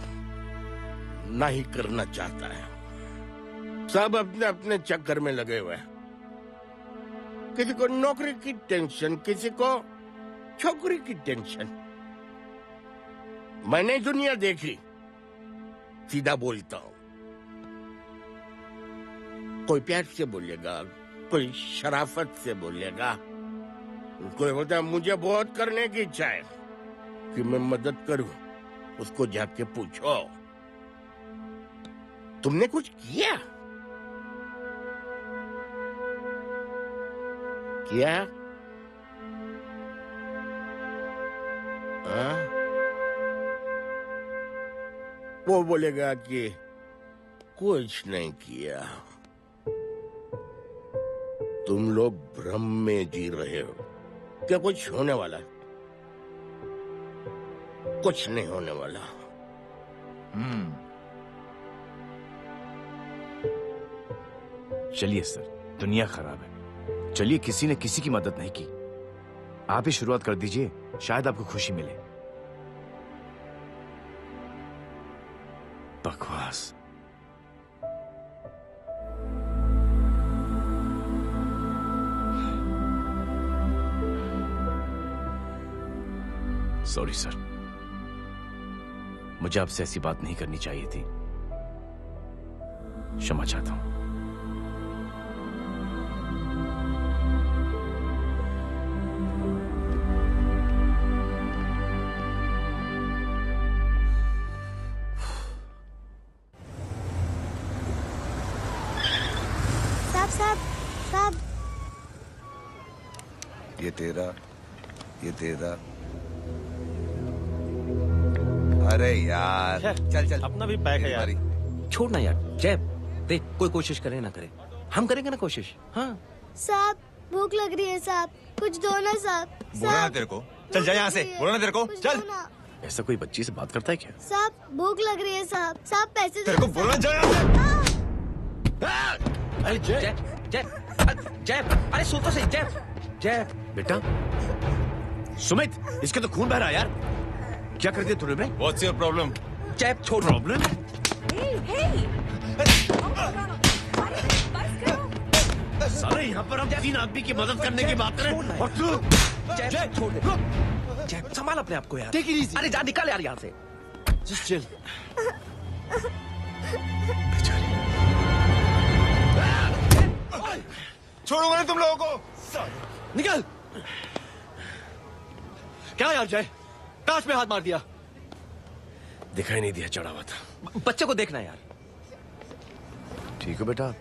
S3: ना ही करना चाहता है। सब अपने अपने चक्कर में लगे हुए हैं। किसी को नौकरी की टेंशन, किसी को छोकरी की टेंशन। मैंने दुनिया देखी, सीधा बोलता हूं। कोई प्यार से बोलेगा, कोई शराफत से बोलेगा, कोई बोलता है मुझे बहुत करने की इच्छा है कि मैं मदद करूं। उसको जाके पूछो तुमने कुछ किया? किया? हाँ? वो बोलेगा कि कुछ नहीं किया। तुम लोग भ्रम में जी रहे हो। क्या कुछ होने वाला है? कुछ नहीं होने वाला।
S4: चलिए सर, दुनिया खराब है। चलिए, किसी ने किसी की मदद नहीं की। आप ही शुरुआत कर दीजिए, शायद आपको खुशी मिले। बकवास। सॉरी सर, मुझे आपसे ऐसी बात नहीं करनी चाहिए थी। क्षमा चाहता हूं।
S8: साहब,
S2: ये तेरा, ये तेरा। अरे यार, चल चल,
S14: अपना भी पैक है यार। छोड़ ना यार, जैब देख, कोई कोशिश करे ना करे, हम करेंगे ना कोशिश। हाँ
S8: साहब, भूख लग रही है साहब, कुछ दो ना साहब।
S1: बोला ना तेरे को, चल जा यहाँ से। बोला ना तेरे को, चल।
S4: ऐसा कोई बच्ची से बात करता है क्या?
S8: साहब भूख लग रही है साहब, साहब पैसे
S1: तेरे को बोलना चाहिए।
S14: अरे जैब, जैब, जैब, अरे सो तो सही। जैब, जैब
S4: बेटा, सुमित, इसके तो खून बह रहा है यार। क्या कर दिया तूने बे?
S1: What's your problem?
S14: जैब छोड़।
S4: प्रॉब्लम? सारे यहाँ पर हम 3 आदमी की मदद करने की बात करें और तू
S14: जैब छोड़ दे। जैब संभाल अपने आप को यार।
S25: Take it easy.
S14: अरे जा, निकाल यार यहाँ से।
S25: Just chill.
S1: छोड़ूंगा नहीं तुम लोगों को।
S25: निकल। क्या यार जय, ताश में हाथ मार दिया।
S4: दिखाई नहीं दिया, चढ़ा हुआ था।
S14: बच्चे को देखना यार।
S4: ठीक है बेटा।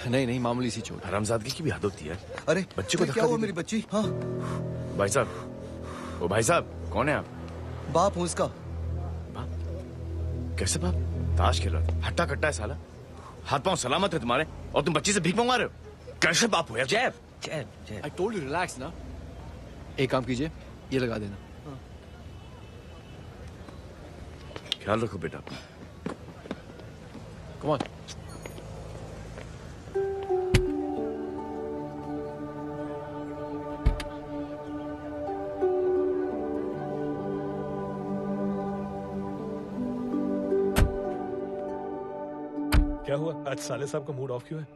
S25: नहीं नहीं, मामूली सी चोट।
S4: हरामजादगी की भी हद होती है।
S2: अरे
S4: बच्चे को
S2: क्या हुआ मेरी बच्ची? हाँ
S4: भाई साहब, ओ भाई साहब, कौन है आप?
S2: बाप हूँ इसका।
S4: कैसे बाप? ताश खेल रहा था, हट्टा कट्टा है साला। हाथ पांव सलामत है तुम्हारे और तुम बच्ची से भीख मंगवा रहे हो? कैसे बाप हो यार?
S14: जैब, जैब, जैब।
S25: I told you relax ना। एक काम कीजिए, ये लगा देना।
S4: ख्याल रखो बेटा।
S25: Come on.
S6: क्या हुआ आज? साले साहब का मूड ऑफ क्यों है?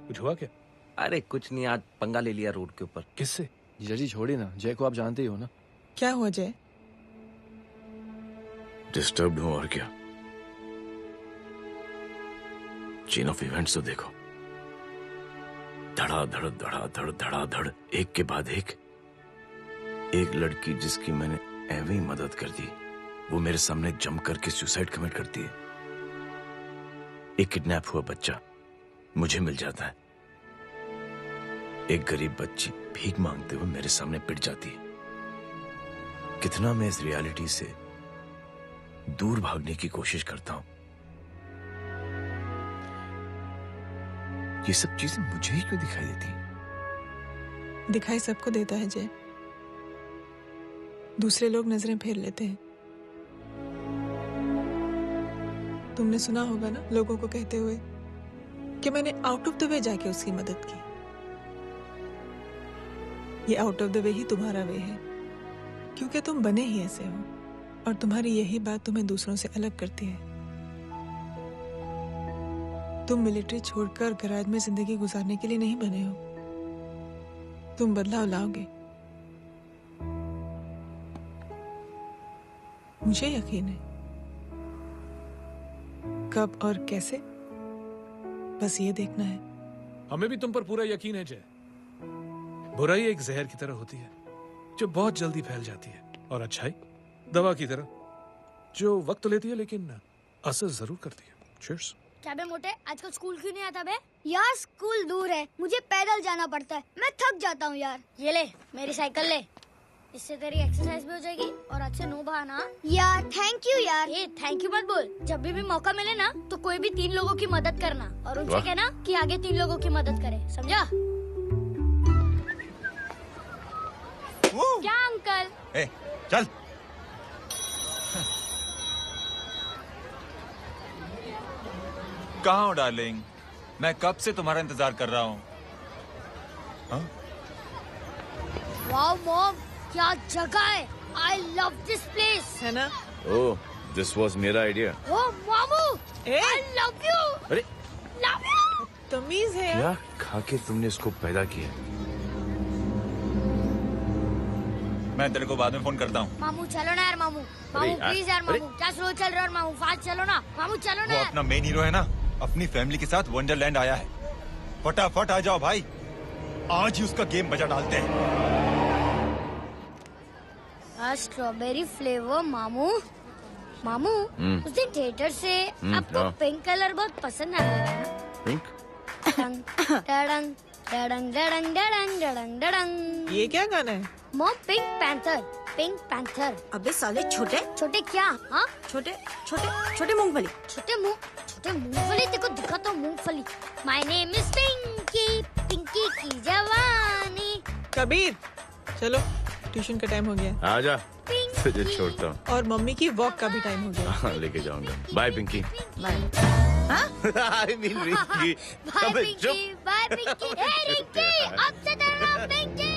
S6: कुछ हुआ क्या?
S14: अरे कुछ नहीं, आज पंगा ले लिया रोड के ऊपर।
S6: किससे?
S25: जीजा जी छोड़िए ना, जय को आप जानते ही हो ना।
S7: क्या हुआ जय?
S4: डिस्टर्ब्ड हूं और क्या। चेन ऑफ इवेंट्स तो देखो, धड़ाधड़ धड़ाधड़ धड़ाधड़, एक के बाद एक लड़की जिसकी मैंने एवं ही मदद कर दी, वो मेरे सामने जम करके सुसाइड कमिट करती है। एक किडनैप हुआ बच्चा मुझे मिल जाता है। एक गरीब बच्ची भीख मांगते हुए मेरे सामने पिट जाती है। कितना मैं इस रियलिटी से दूर भागने की कोशिश करता हूं। ये सब चीजें मुझे ही क्यों दिखाई देती?
S7: दिखाई सबको देता है जय, दूसरे लोग नजरें फेर लेते हैं। तुमने सुना होगा ना लोगों को कहते हुए कि मैंने आउट ऑफ द वे जाके उसकी मदद की। ये आउट ऑफ द वे ही तुम्हारा वे है, क्योंकि तुम बने ही ऐसे हो और तुम्हारी यही बात तुम्हें दूसरों से अलग करती है। तुम मिलिट्री छोड़कर गैराज में जिंदगी गुजारने के लिए नहीं बने हो। तुम बदलाव लाओगे, मुझे यकीन है। कब और कैसे, बस ये देखना है।
S6: हमें भी तुम पर पूरा यकीन है जय। बुराई एक जहर की तरह होती है जो बहुत जल्दी फैल जाती है, और अच्छाई दवा की तरह जो वक्त लेती है लेकिन असर जरूर करती है। चीयर्स।
S8: क्या बे मोटे, आजकल स्कूल क्यों नहीं आता बे? यार स्कूल दूर है, मुझे पैदल जाना पड़ता है, मैं थक जाता हूँ यार। ये ले मेरी साइकिल ले, इससे तेरी एक्सरसाइज भी हो जाएगी और आज से नो बहाना। यार थैंक यू यार। ये थैंक यू मत बोल, जब भी मौका मिले ना तो कोई भी 3 लोगों की मदद करना और उनसे कहना कि आगे 3 लोगों की मदद करे, समझा? क्या अंकल?
S1: ए, चल। कहाँ हो डार्लिंग? मैं कब से तुम्हारा इंतजार कर रहा हूँ।
S8: वाओ मॉम, क्या जगह है। I love this place.
S7: है ना?
S4: ओह, दिस वाज मेरा आइडिया।
S8: Oh मामू, I love you.
S4: अरे
S8: love you.
S7: तमीज है
S4: क्या खा के तुमने इसको पैदा किया?
S1: मैं तेरे को बाद में फोन करता हूँ।
S8: मामू चलो ना यार, मामू मामू प्लीज यार, मामू क्या स्लो चल रहे हो मामू, फास्ट चलो ना मामू, चलो ना।
S1: वो अपना मेन हीरो है ना, अपनी फैमिली के साथ वंडरलैंड आया है। फटाफट आ जाओ भाई, आज ही उसका गेम बजा डालते हैं।
S8: स्ट्रॉबेरी फ्लेवर मामू। मामू उस दिन थिएटर से आपको पिंक कलर बहुत पसंद आया है ना?
S4: पिंक?
S8: डडंग डडंग डडंग डडंग डडंग डडंग।
S7: ये क्या गाना है?
S8: Mom pink panther, pink panther.
S11: अबे साले छोटे
S8: छोटे क्या? हाँ
S11: छोटे छोटे छोटे मूंगफली।
S8: छोटे मूंगफली देखो, दिखा तो मूंगफली। My name is Pinky, Pinky की जवानी।
S7: कबीर चलो, ट्यूशन का टाइम हो गया।
S4: आजा, तुझे छोड़ता हूँ।
S7: और मम्मी की वॉक का भी टाइम हो गया।
S4: हाँ, लेके जाऊंगा। Bye Pinky.
S11: Bye.
S4: I mean Rinky.
S8: Bye Pinky, bye Pinky. Hey Rinky, अब से तेरा नाम पिंकी।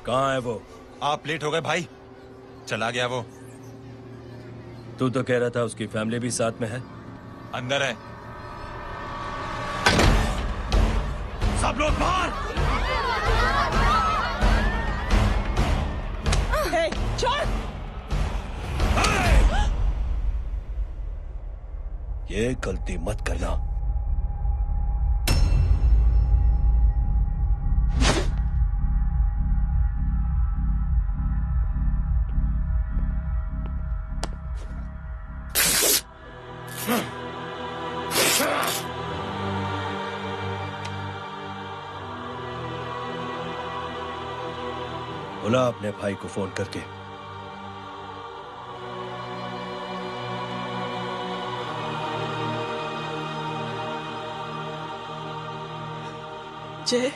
S12: कहाँ है वो?
S1: आप लेट हो गए भाई, चला गया वो।
S12: तू तो कह रहा था उसकी फैमिली भी साथ में है।
S1: अंदर है। सब लोग बाहर।
S7: छोड़।
S12: ये गलती मत करना। बोला अपने भाई को फोन करके।
S7: जय,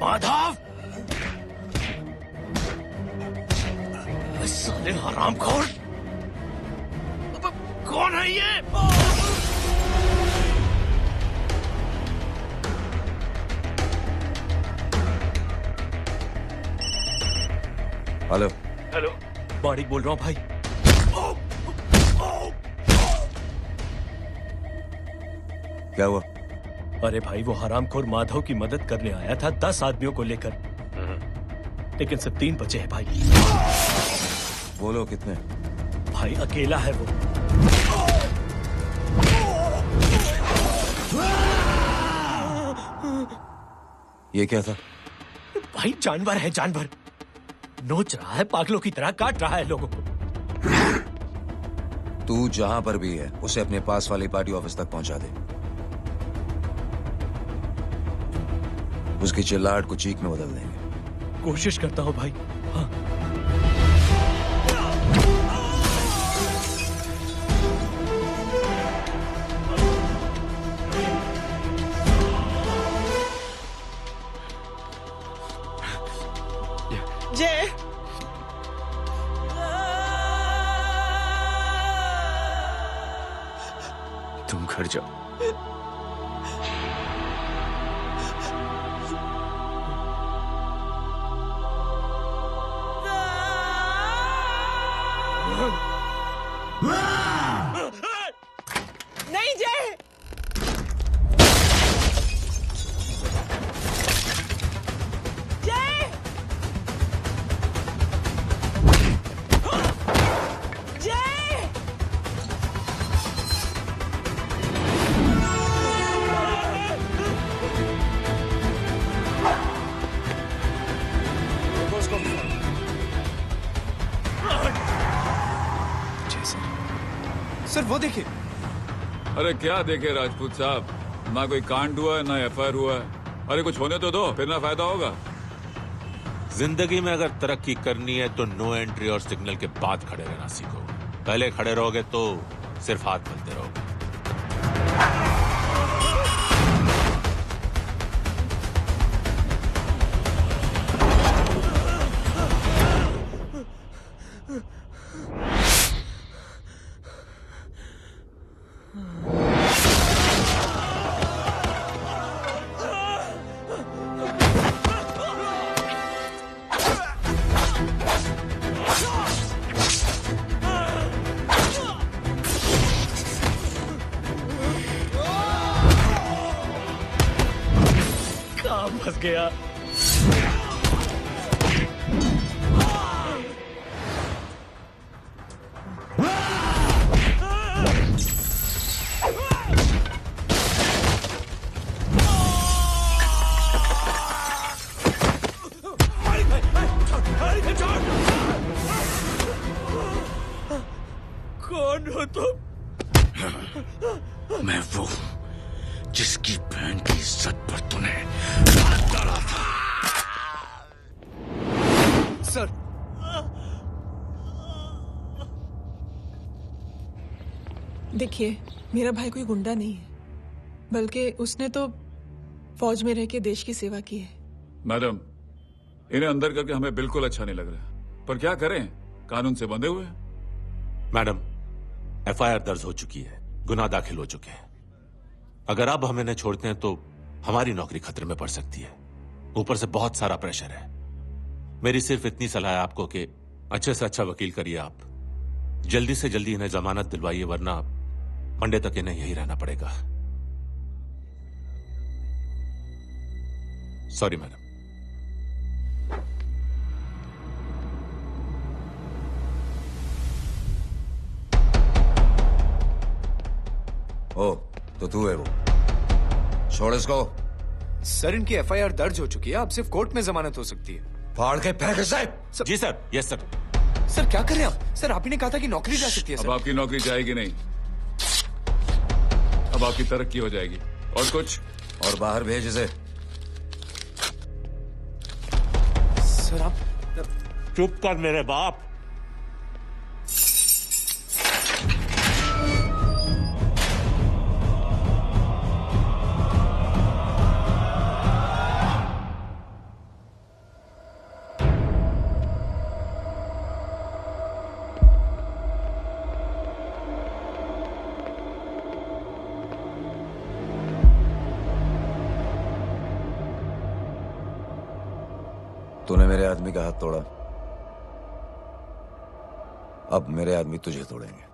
S2: माधव, साले हरामखोर, कौन है ये?
S5: हेलो
S2: हेलो, माणिक बोल रहा हूँ भाई।
S5: क्या हुआ?
S2: अरे भाई, वो हरामखोर माधव की मदद करने आया था 10 आदमियों को लेकर, लेकिन सिर्फ 3 बचे हैं भाई।
S5: बोलो कितने?
S2: भाई अकेला है वो।
S5: ये क्या था?
S2: भाई जानवर है, जानवर। नोच रहा है, पागलों की तरह काट रहा है लोगों को।
S5: तू जहां पर भी है उसे अपने पास वाली पार्टी ऑफिस तक पहुंचा दे। उसकी चिल्लाहट को चीख में बदल देंगे।
S2: कोशिश करता हूं भाई। हाँ।
S7: जय,
S4: तुम घर जाओ।
S7: नहीं जय, जय, जय,
S6: सर वो देखिए।
S9: अरे क्या देखे राजपूत साहब, ना कोई कांड हुआ है ना एफआईआर हुआ है। अरे कुछ होने तो दो, फिर ना फायदा होगा।
S15: जिंदगी में अगर तरक्की करनी है तो नो एंट्री और सिग्नल के बाद खड़े रहना सीखो। पहले खड़े रहोगे तो सिर्फ हाथ मलते रहोगे।
S2: फंस गया।
S4: कौन हो तुम? मैं वो जिसकी बहन की इज्जत पर तूने हाथ डाला था।
S6: सर,
S7: देखिए, मेरा भाई कोई गुंडा नहीं है, बल्कि उसने तो फौज में रह के देश की सेवा की है।
S9: मैडम, इन्हें अंदर करके हमें बिल्कुल अच्छा नहीं लग रहा, पर क्या करें, कानून से बंधे हुए हैं।
S15: मैडम, एफआईआर दर्ज हो चुकी है, गुनाह दाखिल हो चुके हैं। अगर अब हम इन्हें छोड़ते हैं तो हमारी नौकरी खतरे में पड़ सकती है। ऊपर से बहुत सारा प्रेशर है। मेरी सिर्फ इतनी सलाह है आपको कि अच्छे से अच्छा वकील करिए आप। जल्दी से जल्दी इन्हें जमानत दिलवाइए, वरना मंडे तक इन्हें यही रहना पड़ेगा। Sorry madam.
S5: ओ, तो तू है वो। छोड़ इसको।
S13: सर, इनकी एफआईआर दर्ज हो चुकी है, अब सिर्फ कोर्ट में जमानत हो सकती है।
S5: फाड़ के फेंक साहब।
S15: जी सर। Yes sir.
S13: सर क्या कर रहे हैं आप? सर, आप ही ने कहा था कि नौकरी जा सकती है।
S9: अब आपकी नौकरी जाएगी नहीं, अब आपकी तरक्की हो जाएगी। और कुछ?
S5: और बाहर भेज इसे।
S13: सर आप
S15: चुप कर मेरे बाप।
S5: तूने मेरे आदमी का हाथ तोड़ा, अब मेरे आदमी तुझे तोड़ेंगे।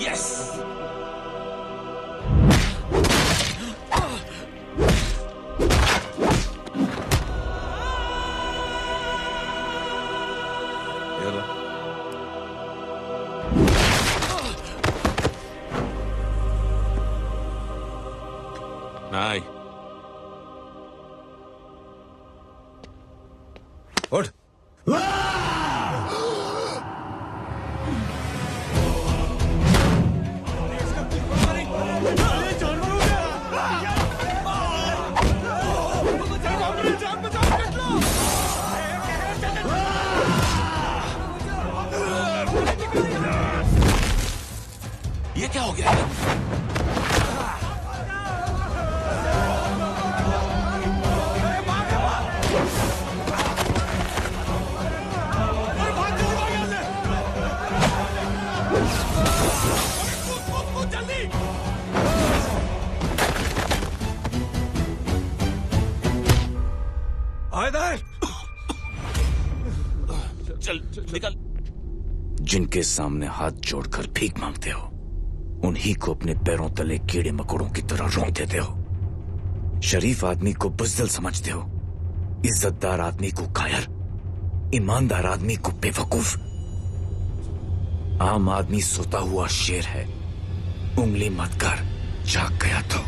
S13: यस।
S15: नहीं।
S5: उठ।
S15: ये क्या हो गया?
S4: चल निकल। जिनके सामने हाथ जोड़कर भीख मांगते हो, उन्हीं को अपने पैरों तले कीड़े मकोड़ों की तरह रोक देते हो। शरीफ आदमी को बुज़दिल समझते हो, इज्जतदार आदमी को कायर, ईमानदार आदमी को बेवकूफ। आम आदमी सोता हुआ शेर है, उंगली मत कर, जाग गया तो।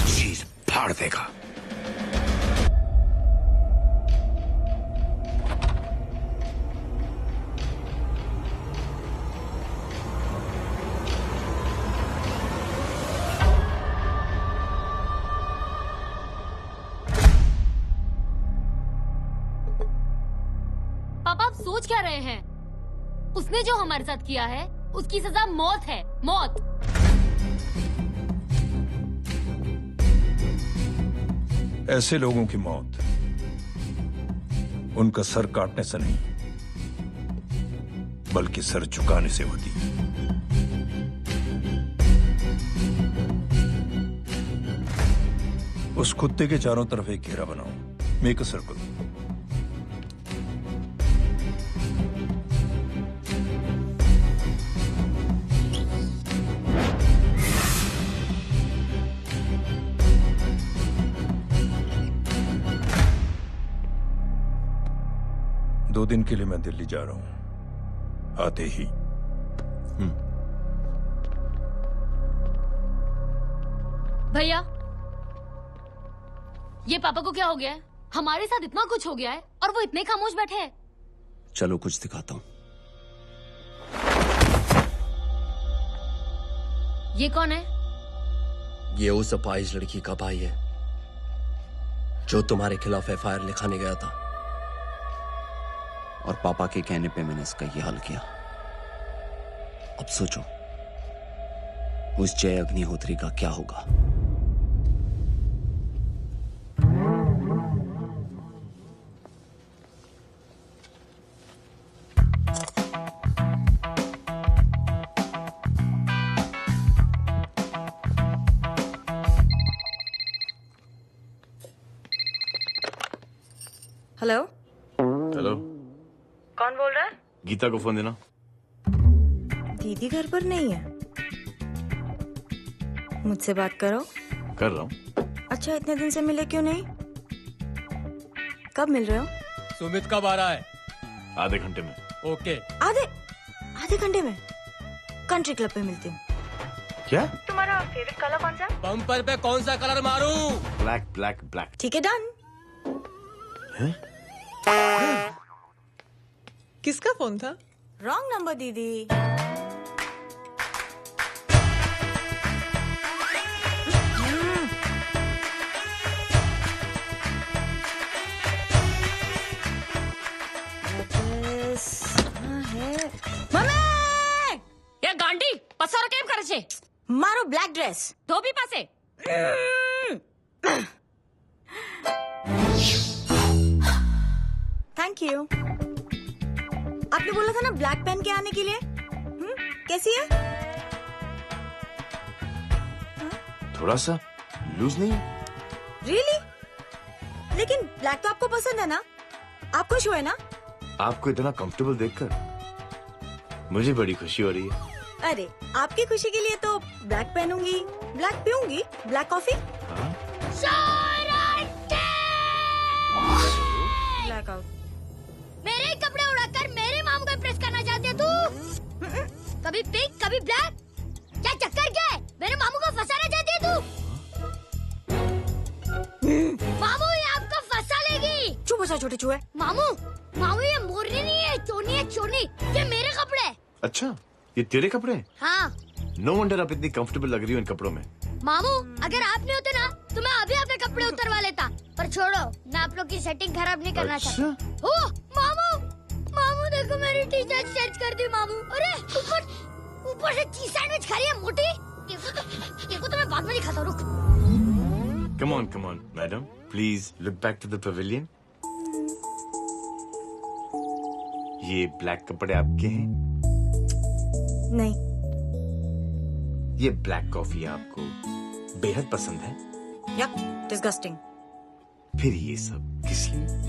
S4: चीर फाड़ देगा।
S18: पापा, आप सोच क्या रहे हैं? उसने जो हमारे साथ किया है, उसकी सजा मौत है, मौत।
S2: ऐसे लोगों की मौत उनका सर काटने से नहीं, बल्कि सर झुकाने से होती है। उस कुत्ते के चारों तरफ एक घेरा बनाओ, मेक अ सर्कल। दो दिन के लिए मैं दिल्ली जा रहा हूं, आते ही।
S18: भैया, ये पापा को क्या हो गया है? हमारे साथ इतना कुछ हो गया है और वो इतने खामोश बैठे हैं।
S22: चलो कुछ दिखाता हूं।
S18: ये कौन है?
S22: ये उस अपाहिज लड़की का भाई है जो तुम्हारे खिलाफ एफआईआर लिखाने गया था, और पापा के कहने पे मैंने इसका ये हाल किया। अब सोचो उस जय अग्निहोत्री का क्या होगा।
S11: हेलो।
S4: हेलो,
S11: कौन बोल रहा है?
S4: गीता को फोन देना।
S11: दीदी घर पर नहीं है। मुझसे बात करो।
S4: कर रहा हूँ।
S11: अच्छा, इतने दिन से मिले क्यों नहीं? कब मिल रहे हो?
S6: सुमित कब आ रहा है?
S4: आधे घंटे में।
S6: ओके।
S11: आधे घंटे में कंट्री क्लब पे मिलती हूँ।
S4: क्या?
S11: तुम्हारा फेवरेट कलर कौन सा?
S6: बम्पर पे कौन सा कलर मारूं?
S4: Black black black.
S11: ठीक है, डन।
S7: किसका फोन था?
S11: रॉन्ग नंबर दीदी।
S18: ગાંડી પસારો કેમ કરે છે?
S11: મારો બ્લેક ડ્રેસ
S18: ધોબી પાસે.
S11: Thank you. आपने बोला था ना ब्लैक पेन के आने के लिए। कैसी है?
S4: थोड़ा सा लूज नहीं?
S11: रियली? लेकिन ब्लैक तो आपको पसंद है ना? आप खुश हुए ना?
S4: आपको इतना कंफर्टेबल देखकर मुझे बड़ी खुशी हो रही है।
S11: अरे, आपकी खुशी के लिए तो ब्लैक पहनूंगी, ब्लैक पीऊंगी, ब्लैक कॉफी। Black out.
S8: मेरे ही कपड़े उड़ाकर मेरे मामू को इम्प्रेस करना चाहती है तू? कभी पिंक, कभी ब्लैक। क्या चक्कर क्या है? मेरे मामू को फंसाना चाहती है तू? मामू ये आपको फंसा लेगी।
S11: चुप हो जा छोटे चूहे।
S8: मामू ये मोरनी नहीं है, चोनी है चोनी। ये मेरे कपड़े।
S4: अच्छा, ये तेरे कपड़े हैं?
S8: हाँ।
S4: नो वंडर आप इतनी कंफर्टेबल लग रही हो इन कपड़ों में।
S8: मामू अगर आप नहीं होते ना तो मैं अभी अपने कपड़े उतरवा लेता। पर छोड़ो, मैं आप लोग की सेटिंग खराब नहीं करना चाहता। ओह मामू देखो मेरी टी शर्ट चेंज कर दी मामू। अरे ऊपर से चीज सैंडविच खा रही है मोटी। देखो तो मैं बाद में दिखाता हूँ। रुक।
S4: Come on madam, please look back to the pavilion. ये ब्लैक कपड़े आपके हैं?
S11: नहीं।
S4: ये ब्लैक कॉफी आपको बेहद पसंद है?
S11: या डिस्गस्टिंग।
S4: फिर ये सब किस लिए?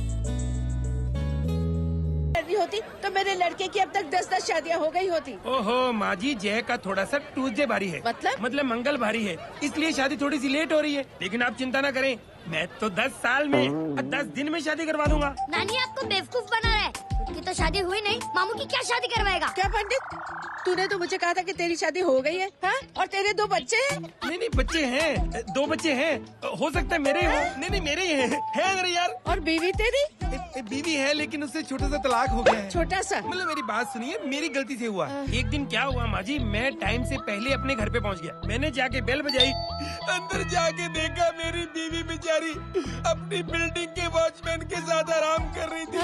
S24: होती तो मेरे लड़के की अब तक 10 शादियां हो गई होती।
S6: ओहो माँ जी, जय का थोड़ा सा ट्यूसडे भारी है। मतलब मंगल भारी है, इसलिए शादी थोड़ी सी लेट हो रही है। लेकिन आप चिंता ना करें, मैं तो 10 साल में 10 दिन में शादी करवा दूंगा।
S8: नानी आपको बेवकूफ बना रहा है। उसकी तो शादी हुई नहीं, मामू की क्या शादी करवाएगा?
S24: क्या पंडित, तूने तो मुझे कहा था कि तेरी शादी हो गई है, हाँ? और तेरे 2 बच्चे हैं?
S6: नहीं बच्चे हैं, 2 बच्चे हैं। हो सकता है मेरे हो। नहीं मेरे ही हैं। है मेरे यार।
S24: और बीवी तेरी?
S6: बीवी है, लेकिन उससे छोटा सा तलाक हो गया है।
S24: छोटा सा?
S6: मतलब मेरी बात सुनिए, मेरी गलती से हुआ। एक दिन क्या हुआ माँ जी, मैं टाइम से पहले अपने घर पे पहुँच गया। मैंने जाके बेल बजाई, अंदर जाके देखा मेरी बीवी बेचारी अपनी बिल्डिंग के वॉचमैन के साथ आराम कर रही थी।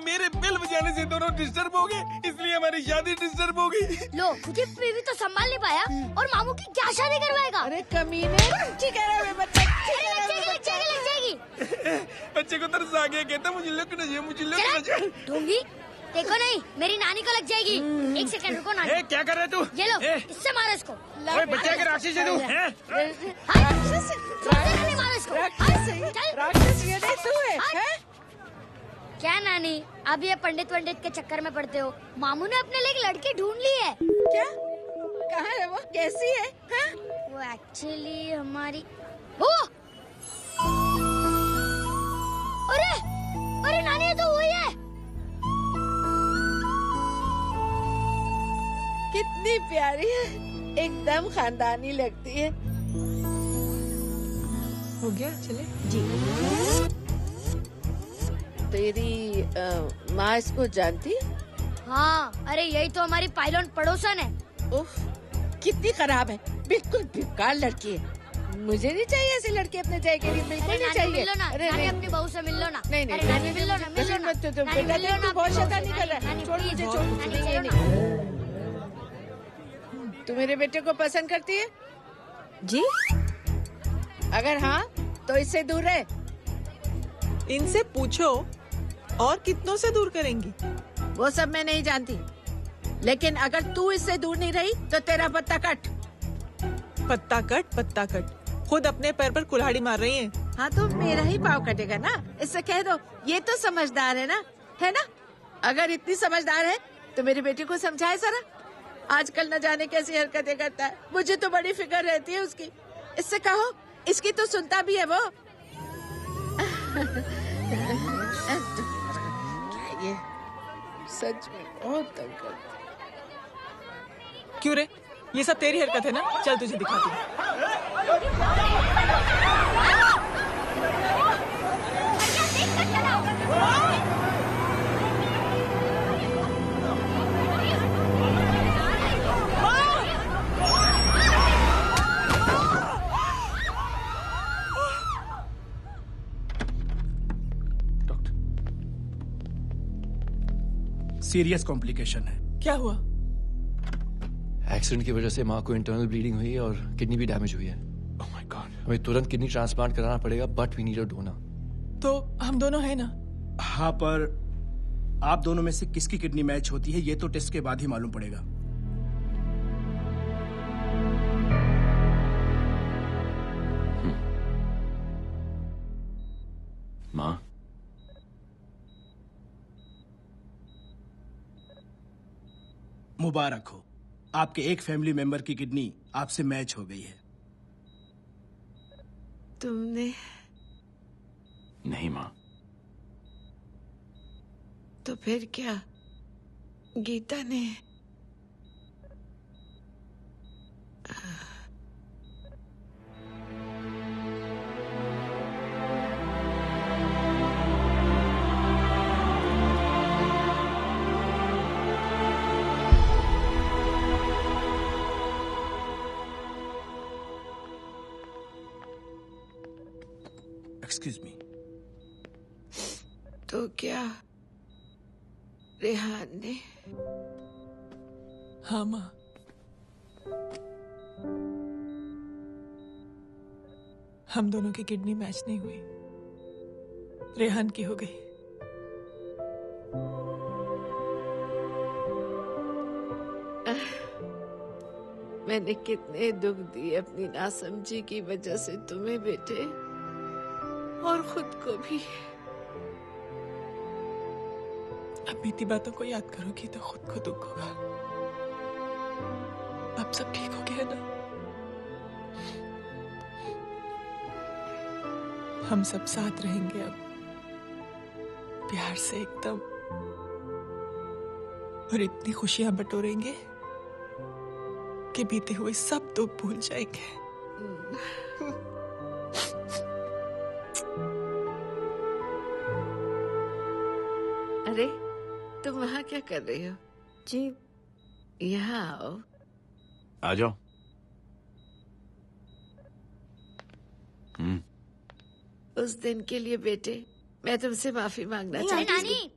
S6: मेरे बेल बजाने से दोनों डिस्टर्ब हो गए, इसलिए हमारी शादी डिस्टर्ब हो गई।
S8: लो, मुझे बीवी तो संभाल नहीं पाया और मामू की क्या शादी करवाएगा?
S24: अरे कमीने, ठीक है बच्चा, लग
S8: जाएगी।
S6: बच्चे को तरस आ गया, कहता मुझे लगना चाहिए, मुझे लगना चाहिए।
S8: दूंगी, देखो नहीं, मेरी नानी को लग जाएगी। 1 सेकंड रुको नानी।
S6: क्या कर रहे तू?
S8: ये लो, इससे मारो इसको।
S6: ओए बच्चे के राक्षस है तू।
S8: मारो इसको।
S24: राक्षस ये नहीं तू है?
S8: क्या नानी, अब ये पंडित के चक्कर में पड़ते हो? मामू ने अपने लिए एक लड़की ढूंढ ली है।
S24: क्या? कहाँ है वो? कैसी है?
S8: वो एक्चुअली हमारी अरे नानी, ये तो वही है।
S24: कितनी प्यारी है, एकदम खानदानी लगती है।
S7: हो गया, चले
S11: जी।
S24: तेरी माँ इसको जानती?
S8: हाँ, अरे यही तो हमारी पायलट पड़ोसन है।
S24: उफ, कितनी खराब है, बिल्कुल बेकार लड़की है। मुझे नहीं चाहिए ऐसी लड़की अपने जय के लिए, बिल्कुल नहीं चाहिए।
S8: मिल लो ना, नानी अपनी बहू से मिल लो ना।
S24: नहीं
S8: मिल लो ना, मिल लो ना।
S24: बेटा तू बहुत शैतानी कर रहा है, छोड़ मुझे, छोड़। नहीं। तू मेरे बेटे को पसंद करती है?
S11: जी।
S24: अगर हाँ तो इससे दूर रहे।
S7: इनसे पूछो और कितनों से दूर करेंगी?
S24: वो सब मैं नहीं जानती, लेकिन अगर तू इससे दूर नहीं रही तो तेरा पत्ता कट।
S7: पत्ता कट। खुद अपने पैर पर कुल्हाड़ी मार रही हैं।
S24: हाँ तो मेरा ही पाँव कटेगा ना, इससे कह दो। ये तो समझदार है ना, है ना? अगर इतनी समझदार है तो मेरी बेटी को समझाए जरा। आजकल न जाने कैसी हरकतें करता है, मुझे तो बड़ी फिक्र रहती है उसकी। इससे कहो, इसकी तो सुनता भी है वो। क्या ये सच में बहुत तंग करता है।
S7: क्यों रे, ये सब तेरी हरकत है ना? चल तुझे दिखाती हूँ।
S6: सीरियस कॉम्प्लिकेशन है।
S7: क्या हुआ?
S25: एक्सीडेंट की वजह से माँ को इंटरनल ब्लीडिंग हुई है और किडनी भी डैमेज हुई है।
S6: Oh my god.
S25: हमें तुरंत किडनी ट्रांसप्लांट कराना पड़ेगा, but we need a donor.
S7: तो हम दोनों हैं ना?
S6: हाँ, पर आप दोनों में से किसकी किडनी मैच होती है ये तो टेस्ट के बाद ही मालूम पड़ेगा।
S4: माँ,
S6: मुबारक हो, आपके एक फैमिली मेंबर की किडनी आपसे मैच हो गई है।
S24: तुमने?
S4: नहीं माँ।
S24: तो फिर क्या? गीता ने?
S6: Excuse me.
S24: तो क्या रेहान ने?
S7: हाँ माँ। हम दोनों की किडनी मैच नहीं हुई, रेहान की हो गई।
S24: मैंने कितने दुख दिए अपनी नासमझी की वजह से तुम्हें बेटे, और खुद को भी।
S7: अब बीती बातों को याद करोगी तो खुद को दुख होगा। अब सब ठीक हो गया ना? हम सब साथ रहेंगे अब, प्यार से एकदम, और इतनी खुशियां बटोरेंगे कि बीते हुए सब दुख भूल जाएंगे।
S24: अरे तुम वहाँ क्या कर रही हो? जी यहाँ आओ।
S4: आ जाओ।
S24: उस दिन के लिए बेटे मैं तुमसे माफी मांगना चाहती हूँ।
S8: नानी,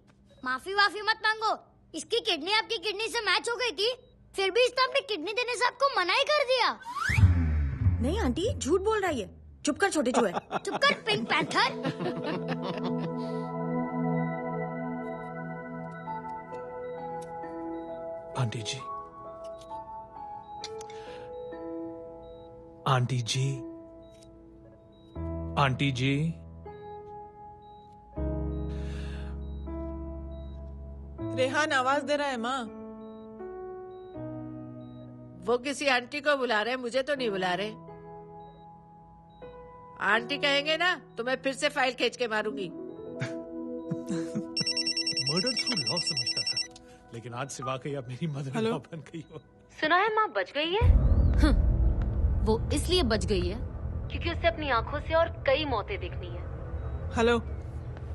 S8: माफी वाफी मत मांगो। इसकी किडनी आपकी किडनी से मैच हो गई थी, फिर भी इसने अपनी किडनी देने से आपको मना ही कर दिया।
S11: नहीं आंटी, झूठ बोल रही है। चुप कर छोटे चूहे।
S8: चुप कर पिंक पैंथर।
S6: आंटी जी, आंटी जी, आंटी जी,
S7: रेहान आवाज दे रहा है माँ।
S24: वो किसी आंटी को बुला रहे हैं, मुझे तो नहीं बुला रहे। आंटी कहेंगे ना तो मैं फिर से फाइल खींच के मारूंगी।
S6: मर्डर थ्रू लॉ समझता था, लेकिन आज से वाकई अब मेरी मदर लॉ बन गई हो।
S16: सुना है माँ बच गई है। वो इसलिए बच गई है क्योंकि उसे अपनी आंखों से और कई मौतें देखनी है।
S7: हेलो,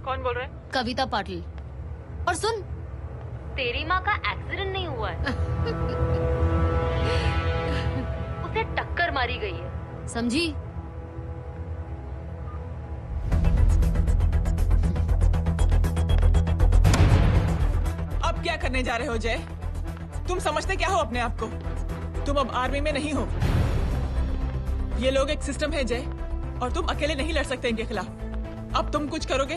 S7: कौन बोल रहा है?
S16: कविता पाटिल। और सुन, तेरी माँ का एक्सीडेंट नहीं हुआ है, उसे टक्कर मारी गई है, समझी?
S7: अब क्या करने जा रहे हो जय? तुम समझते क्या हो अपने आप को? तुम अब आर्मी में नहीं हो। ये लोग एक सिस्टम है जय, और तुम अकेले नहीं लड़ सकते इनके खिलाफ। अब तुम कुछ करोगे,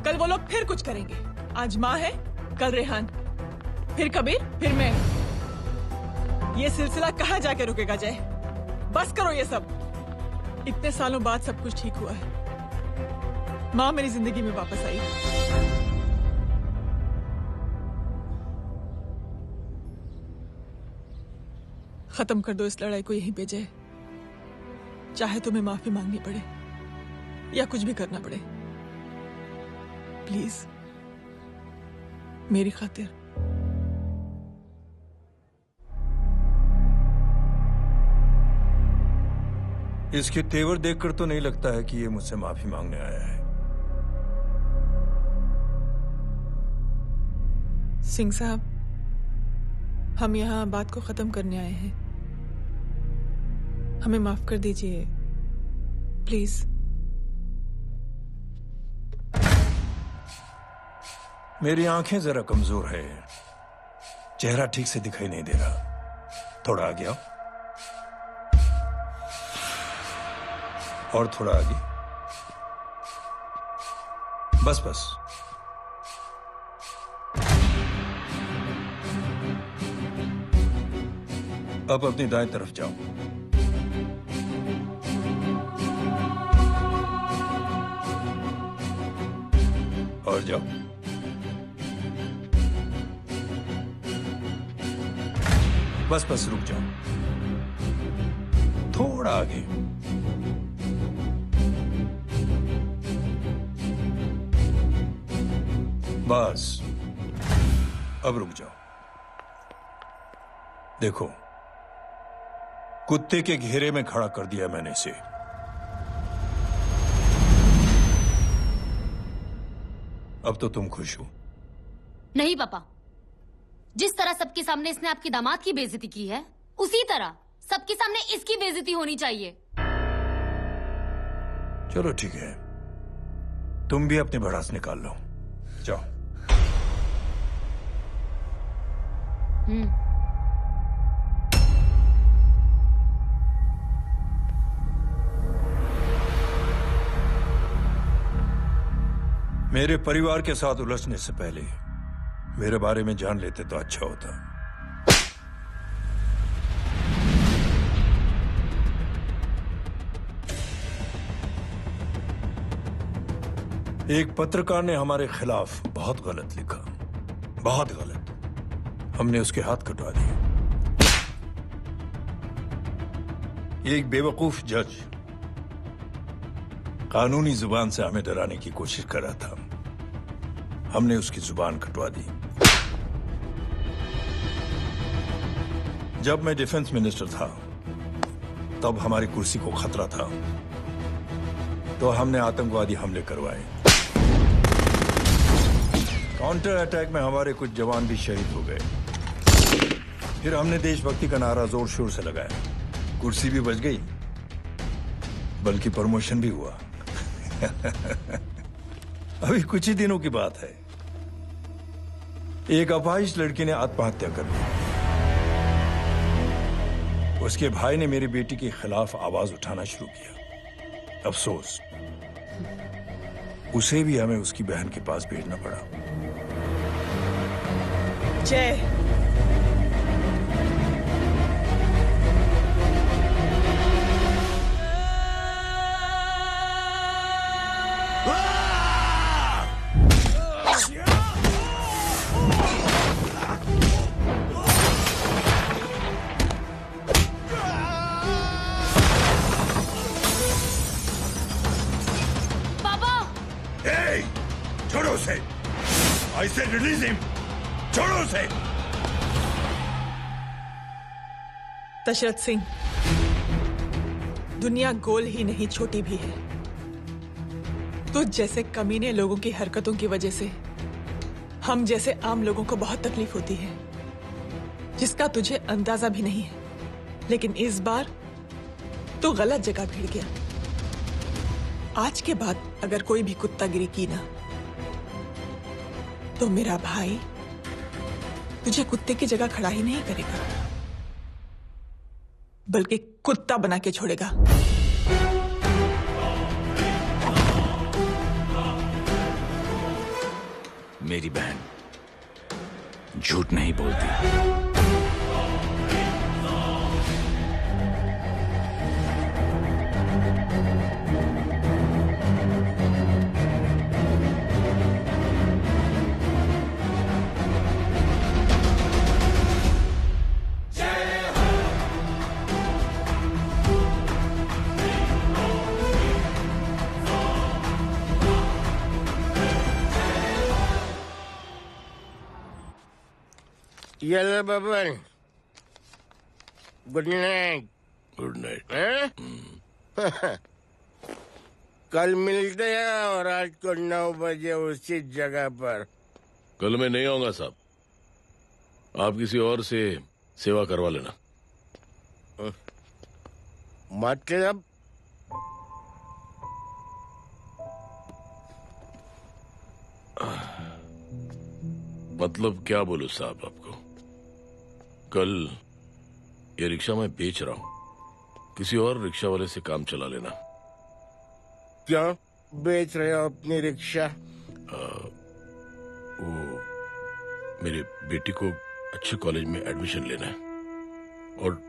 S7: कल वो लोग फिर कुछ करेंगे। आज माँ है, कल रेहान, फिर कबीर, फिर मैं। ये सिलसिला कहाँ जाके रुकेगा जय? बस करो ये सब। इतने सालों बाद सब कुछ ठीक हुआ है। माँ मेरी जिंदगी में वापस आई। खत्म कर दो इस लड़ाई को यहीं पे जय। चाहे तुम्हें माफी मांगनी पड़े या कुछ भी करना पड़े, प्लीज मेरी खातिर।
S1: इसके तेवर देखकर तो नहीं लगता है कि ये मुझसे माफी मांगने आया है।
S7: सिंह साहब, हम यहाँ बात को खत्म करने आए हैं। हमें माफ कर दीजिए प्लीज।
S1: मेरी आंखें जरा कमजोर है, चेहरा ठीक से दिखाई नहीं दे रहा। थोड़ा आगे आओ, और थोड़ा आगे। बस बस। अब अपनी दाएं तरफ जाओ। और जाओ। बस बस रुक जाओ, थोड़ा आगे। बस अब रुक जाओ। देखो, कुत्ते के घेरे में खड़ा कर दिया मैंने इसे। अब तो तुम खुश हो?
S16: नहीं पापा, जिस तरह सबके सामने इसने आपकी दामाद की बेइज्जती की है, उसी तरह सबके सामने इसकी बेइज्जती होनी चाहिए।
S1: चलो ठीक है, तुम भी अपनी भड़ास निकाल लो। जाओ। मेरे परिवार के साथ उलझने से पहले मेरे बारे में जान लेते तो अच्छा होता। एक पत्रकार ने हमारे खिलाफ बहुत गलत लिखा, बहुत गलत। हमने उसके हाथ कटवा दिए। एक बेवकूफ जज कानूनी जुबान से हमें डराने की कोशिश कर रहा था। हमने उसकी जुबान कटवा दी। जब मैं डिफेंस मिनिस्टर था, तब हमारी कुर्सी को खतरा था, तो हमने आतंकवादी हमले करवाए। काउंटर अटैक में हमारे कुछ जवान भी शहीद हो गए। फिर हमने देशभक्ति का नारा जोर शोर से लगाया। कुर्सी भी बच गई, बल्कि प्रमोशन भी हुआ। अभी कुछ ही दिनों की बात है, एक अपाहिज लड़की ने आत्महत्या कर ली। उसके भाई ने मेरी बेटी के खिलाफ आवाज उठाना शुरू किया। अफसोस, उसे भी हमें उसकी बहन के पास भेजना पड़ा।
S7: जय,
S1: छोड़ो उसे। I said release him. छोड़ो उसे।
S7: दशरथ सिंह, दुनिया गोल ही नहीं छोटी भी है। तुझ जैसे कमीने लोगों की हरकतों की वजह से हम जैसे आम लोगों को बहुत तकलीफ होती है, जिसका तुझे अंदाजा भी नहीं है। लेकिन इस बार तो गलत जगह भिड़ गया। आज के बाद अगर कोई भी कुत्तागिरी की ना, तो मेरा भाई तुझे कुत्ते की जगह खड़ा ही नहीं करेगा, बल्कि कुत्ता बना के छोड़ेगा।
S4: मेरी बहन झूठ नहीं बोलती।
S3: ये ले Baban, good night.
S4: Good night.
S3: कल मिलते हैं और आज को 9 बजे उसी जगह पर।
S4: कल मैं नहीं आऊंगा साहब, आप किसी और से सेवा करवा लेना।
S3: मतलब
S4: मतलब क्या बोलूं साहब आपको। कल ये रिक्शा मैं बेच रहा हूं, किसी और रिक्शा वाले से काम चला लेना।
S3: क्या बेच रहे हो अपनी रिक्शा?
S4: वो मेरे बेटी को अच्छे कॉलेज में एडमिशन लेना है और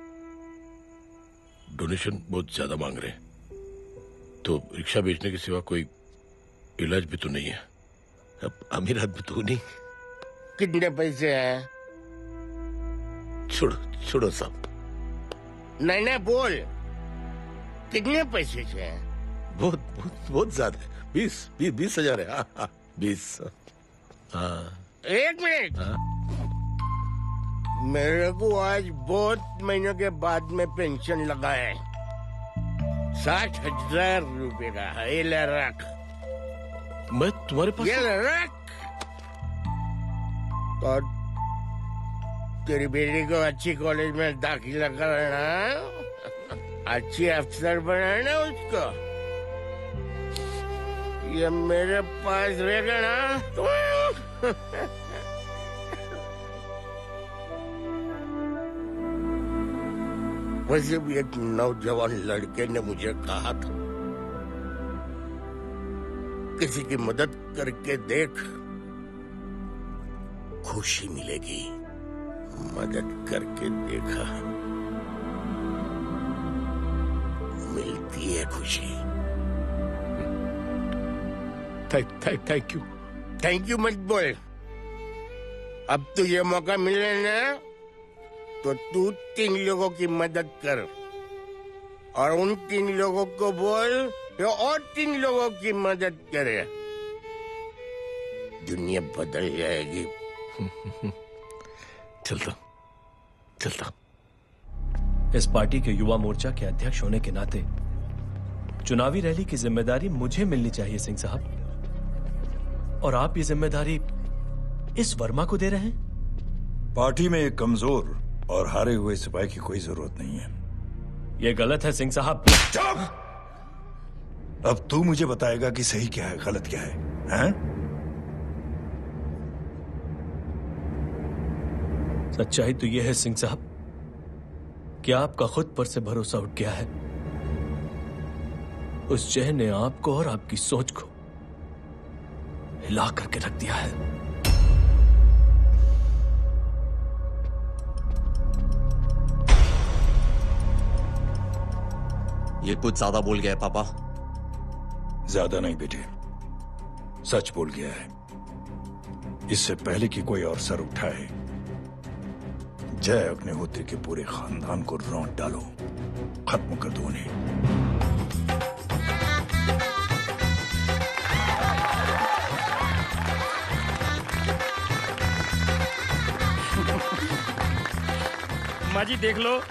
S4: डोनेशन बहुत ज्यादा मांग रहे हैं, तो रिक्शा बेचने के सिवा कोई इलाज भी तो नहीं है। अब अमीर आदमी तो नहीं।
S3: कितने पैसे हैं?
S4: छोड़ो छोड़ो साहब।
S3: नहीं बोल, कितने पैसे से हैं?
S4: बहुत बहुत बहुत ज्यादा है। 20,000 है। हाँ 20। हाँ
S3: 1 मिनट। मेरे को आज बहुत महीनों के बाद में पेंशन लगा है। 60,000 रुपए का है। ये ले रख।
S4: मैं तुम्हारे पास?
S3: ये ले रख। और तेरी बेटी को अच्छी कॉलेज में दाखिला कराना, अच्छी अफसर बनाना उसको। ये मेरे पास रहेगा ना। वैसे भी एक नौजवान लड़के ने मुझे कहा था, किसी की मदद करके देख, खुशी मिलेगी। मदद करके देखा, मिलती है खुशी।
S4: Thank you.
S3: थैंक यू मत बोल। अब तुझे मौका मिले ना, तो तू 3 लोगों की मदद कर और उन 3 लोगों को बोल जो और 3 लोगों की मदद करे। दुनिया बदल जाएगी।
S4: चलता।
S12: इस पार्टी के युवा मोर्चा के अध्यक्ष होने के नाते चुनावी रैली की जिम्मेदारी मुझे मिलनी चाहिए सिंह साहब, और आप ये जिम्मेदारी इस वर्मा को दे रहे हैं।
S1: पार्टी में एक कमजोर और हारे हुए सिपाही की कोई जरूरत नहीं है।
S12: ये गलत है सिंह साहब।
S1: अब तू मुझे बताएगा कि सही क्या है, गलत क्या है, हैं?
S12: सच्चाई तो यह है सिंह साहब कि आपका खुद पर से भरोसा उठ गया है। उस जय ने आपको और आपकी सोच को हिला करके रख दिया है।
S22: ये कुछ ज्यादा बोल गया है पापा।
S1: ज्यादा नहीं बेटे, सच बोल गया है। इससे पहले कि कोई और सर उठाए, जय अग्निहोत्री के पूरे खानदान को रौंद डालो, खत्म कर दो उन्हें।
S6: माँ जी देख लो,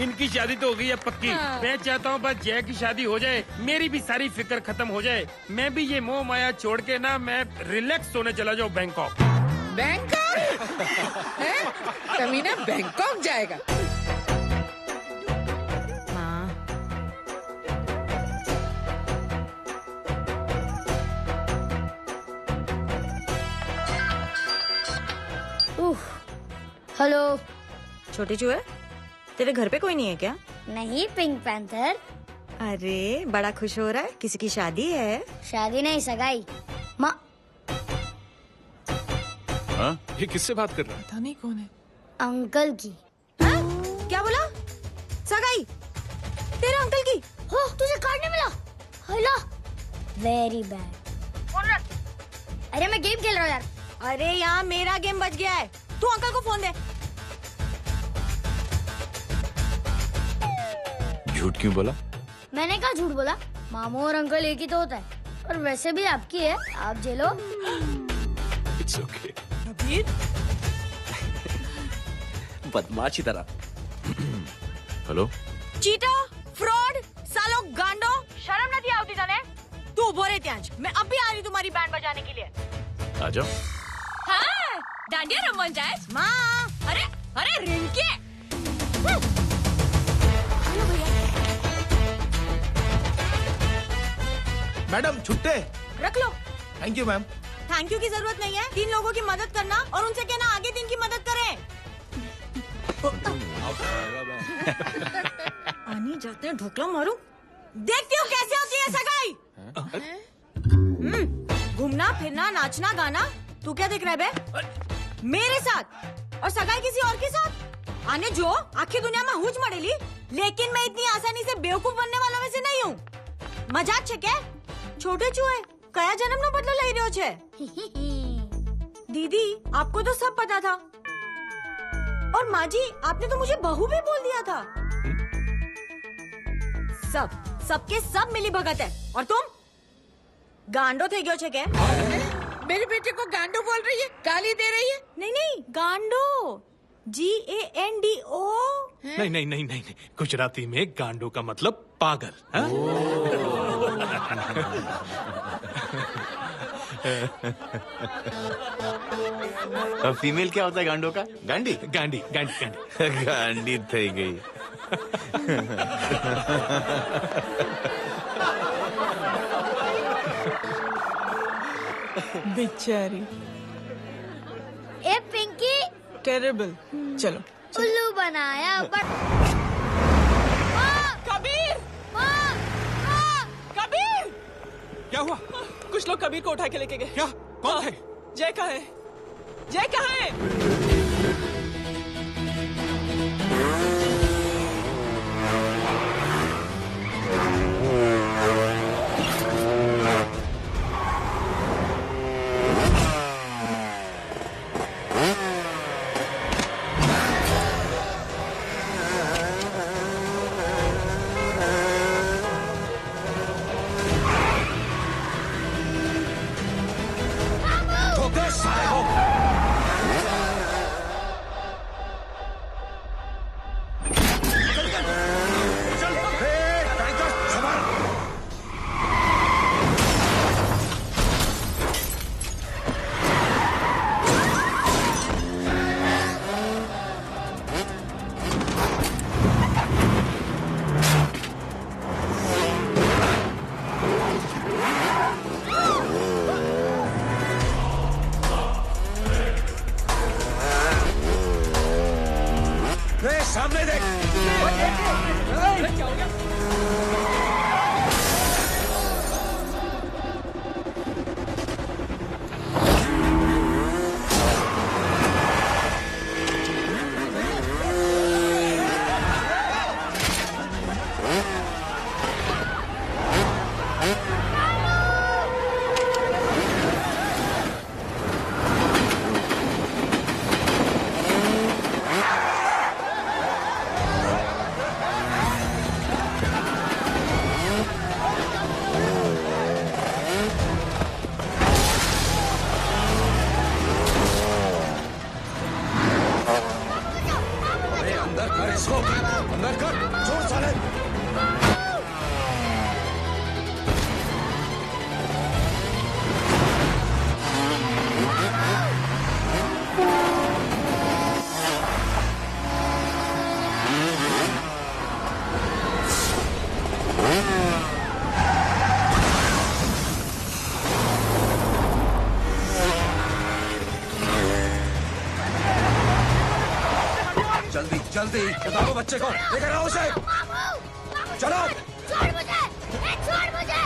S6: इनकी शादी तो हो गई है पक्की।
S18: हाँ।
S6: मैं चाहता हूँ बस जय की शादी हो जाए, मेरी भी सारी फिक्र खत्म हो जाए। मैं भी ये मोह माया छोड़ के ना, मैं रिलैक्स होने चला जाऊँ बैंकॉक।
S24: बैंकॉक? कमीना बैंकॉक जाएगा?
S8: हेलो।
S11: छोटे चूहे, तेरे घर पे कोई नहीं है क्या?
S8: नहीं, पिंक पैंथर।
S11: अरे बड़ा खुश हो रहा है, किसी की शादी है?
S8: शादी नहीं, सगाई। माँ।
S9: हाँ? ये किससे बात कर रहा है?
S7: पता नहीं कौन है।
S8: अंकल की।
S11: क्या बोला? सगाई? तेरे अंकल की?
S8: हो, तुझे कार्ड नहीं मिला? हेलो। Very bad. अरे मैं गेम खेल रहा हूँ यार।
S11: अरे यहाँ मेरा गेम बच गया है, तू अंकल को फोन दे।
S9: झूठ क्यों बोला?
S8: मैंने कहा झूठ बोला? मामू और अंकल एक ही तो होता है, और वैसे भी आपकी है, आप झेलो।
S9: It's okay.
S14: बदमाश की तरह।
S4: हेलो,
S11: चीटा, फ्रॉड, सालो गांडो, शर्म नहीं आती तने? तू उभो रे ત્યાં જ। मैं अब भी आ रही तुम्हारी बैंड बजाने के लिए।
S4: आ जाओ।
S18: हाँ, डांडिया रमन जाए।
S11: माँ,
S18: अरे अरे रिंकी।
S2: मैडम छुट्टे।
S11: रख लो।
S2: Thank you ma'am.
S11: Thank you की जरूरत नहीं है। 3 लोगों की मदद करना और उनसे कहना आगे 3 की मदद करें। आनी जाते हैं ढोकला मारूं। देखती हो कैसे होती है सगाई। घूमना फिरना नाचना गाना। तू क्या देख रहा है बे? मेरे साथ और सगाई किसी और के साथ। आने जो आखिर दुनिया में हुज मड़ेली, लेकिन मैं इतनी आसानी से बेवकूफ बनने वाला में से नहीं हूँ। मजाक छे क्या? छोटे चूहे कया जन्म नो बदलो लई रह्यो छे। दीदी आपको तो सब पता था। और माँ जी आपने तो मुझे बहू भी बोल दिया था। सबके सब मिली भगत है। और तुम गांडो थे गयो छे क्या?
S24: मेरे बेटे को गांडो बोल रही है, गाली दे रही है।
S11: नहीं गांडो, GANDO।
S10: नहीं, गुजराती में गांडो का मतलब पागल। हाँ?
S4: फीमेल क्या होता है गांडो का? गांडी।
S10: गांडी।
S4: गांडी थई गई।
S7: बेचारी।
S8: ए पिंकी,
S7: टेरेबल। चलो
S8: उल्लू बनाया पर
S7: कबीर। कबीर,
S6: क्या हुआ?
S7: कुछ लोग कबीर को उठा के लेके गए।
S6: क्या? कौन है?
S7: जय कहाँ है? जय कहाँ है?
S2: सामने देख।
S7: क्या हो गया?
S2: अंदर कर, छोड़ साले। जल्दी बताओ बच्चे को, लेकर आओ उसे। चलो।
S8: छोड़ मुझे, छोड़ मुझे।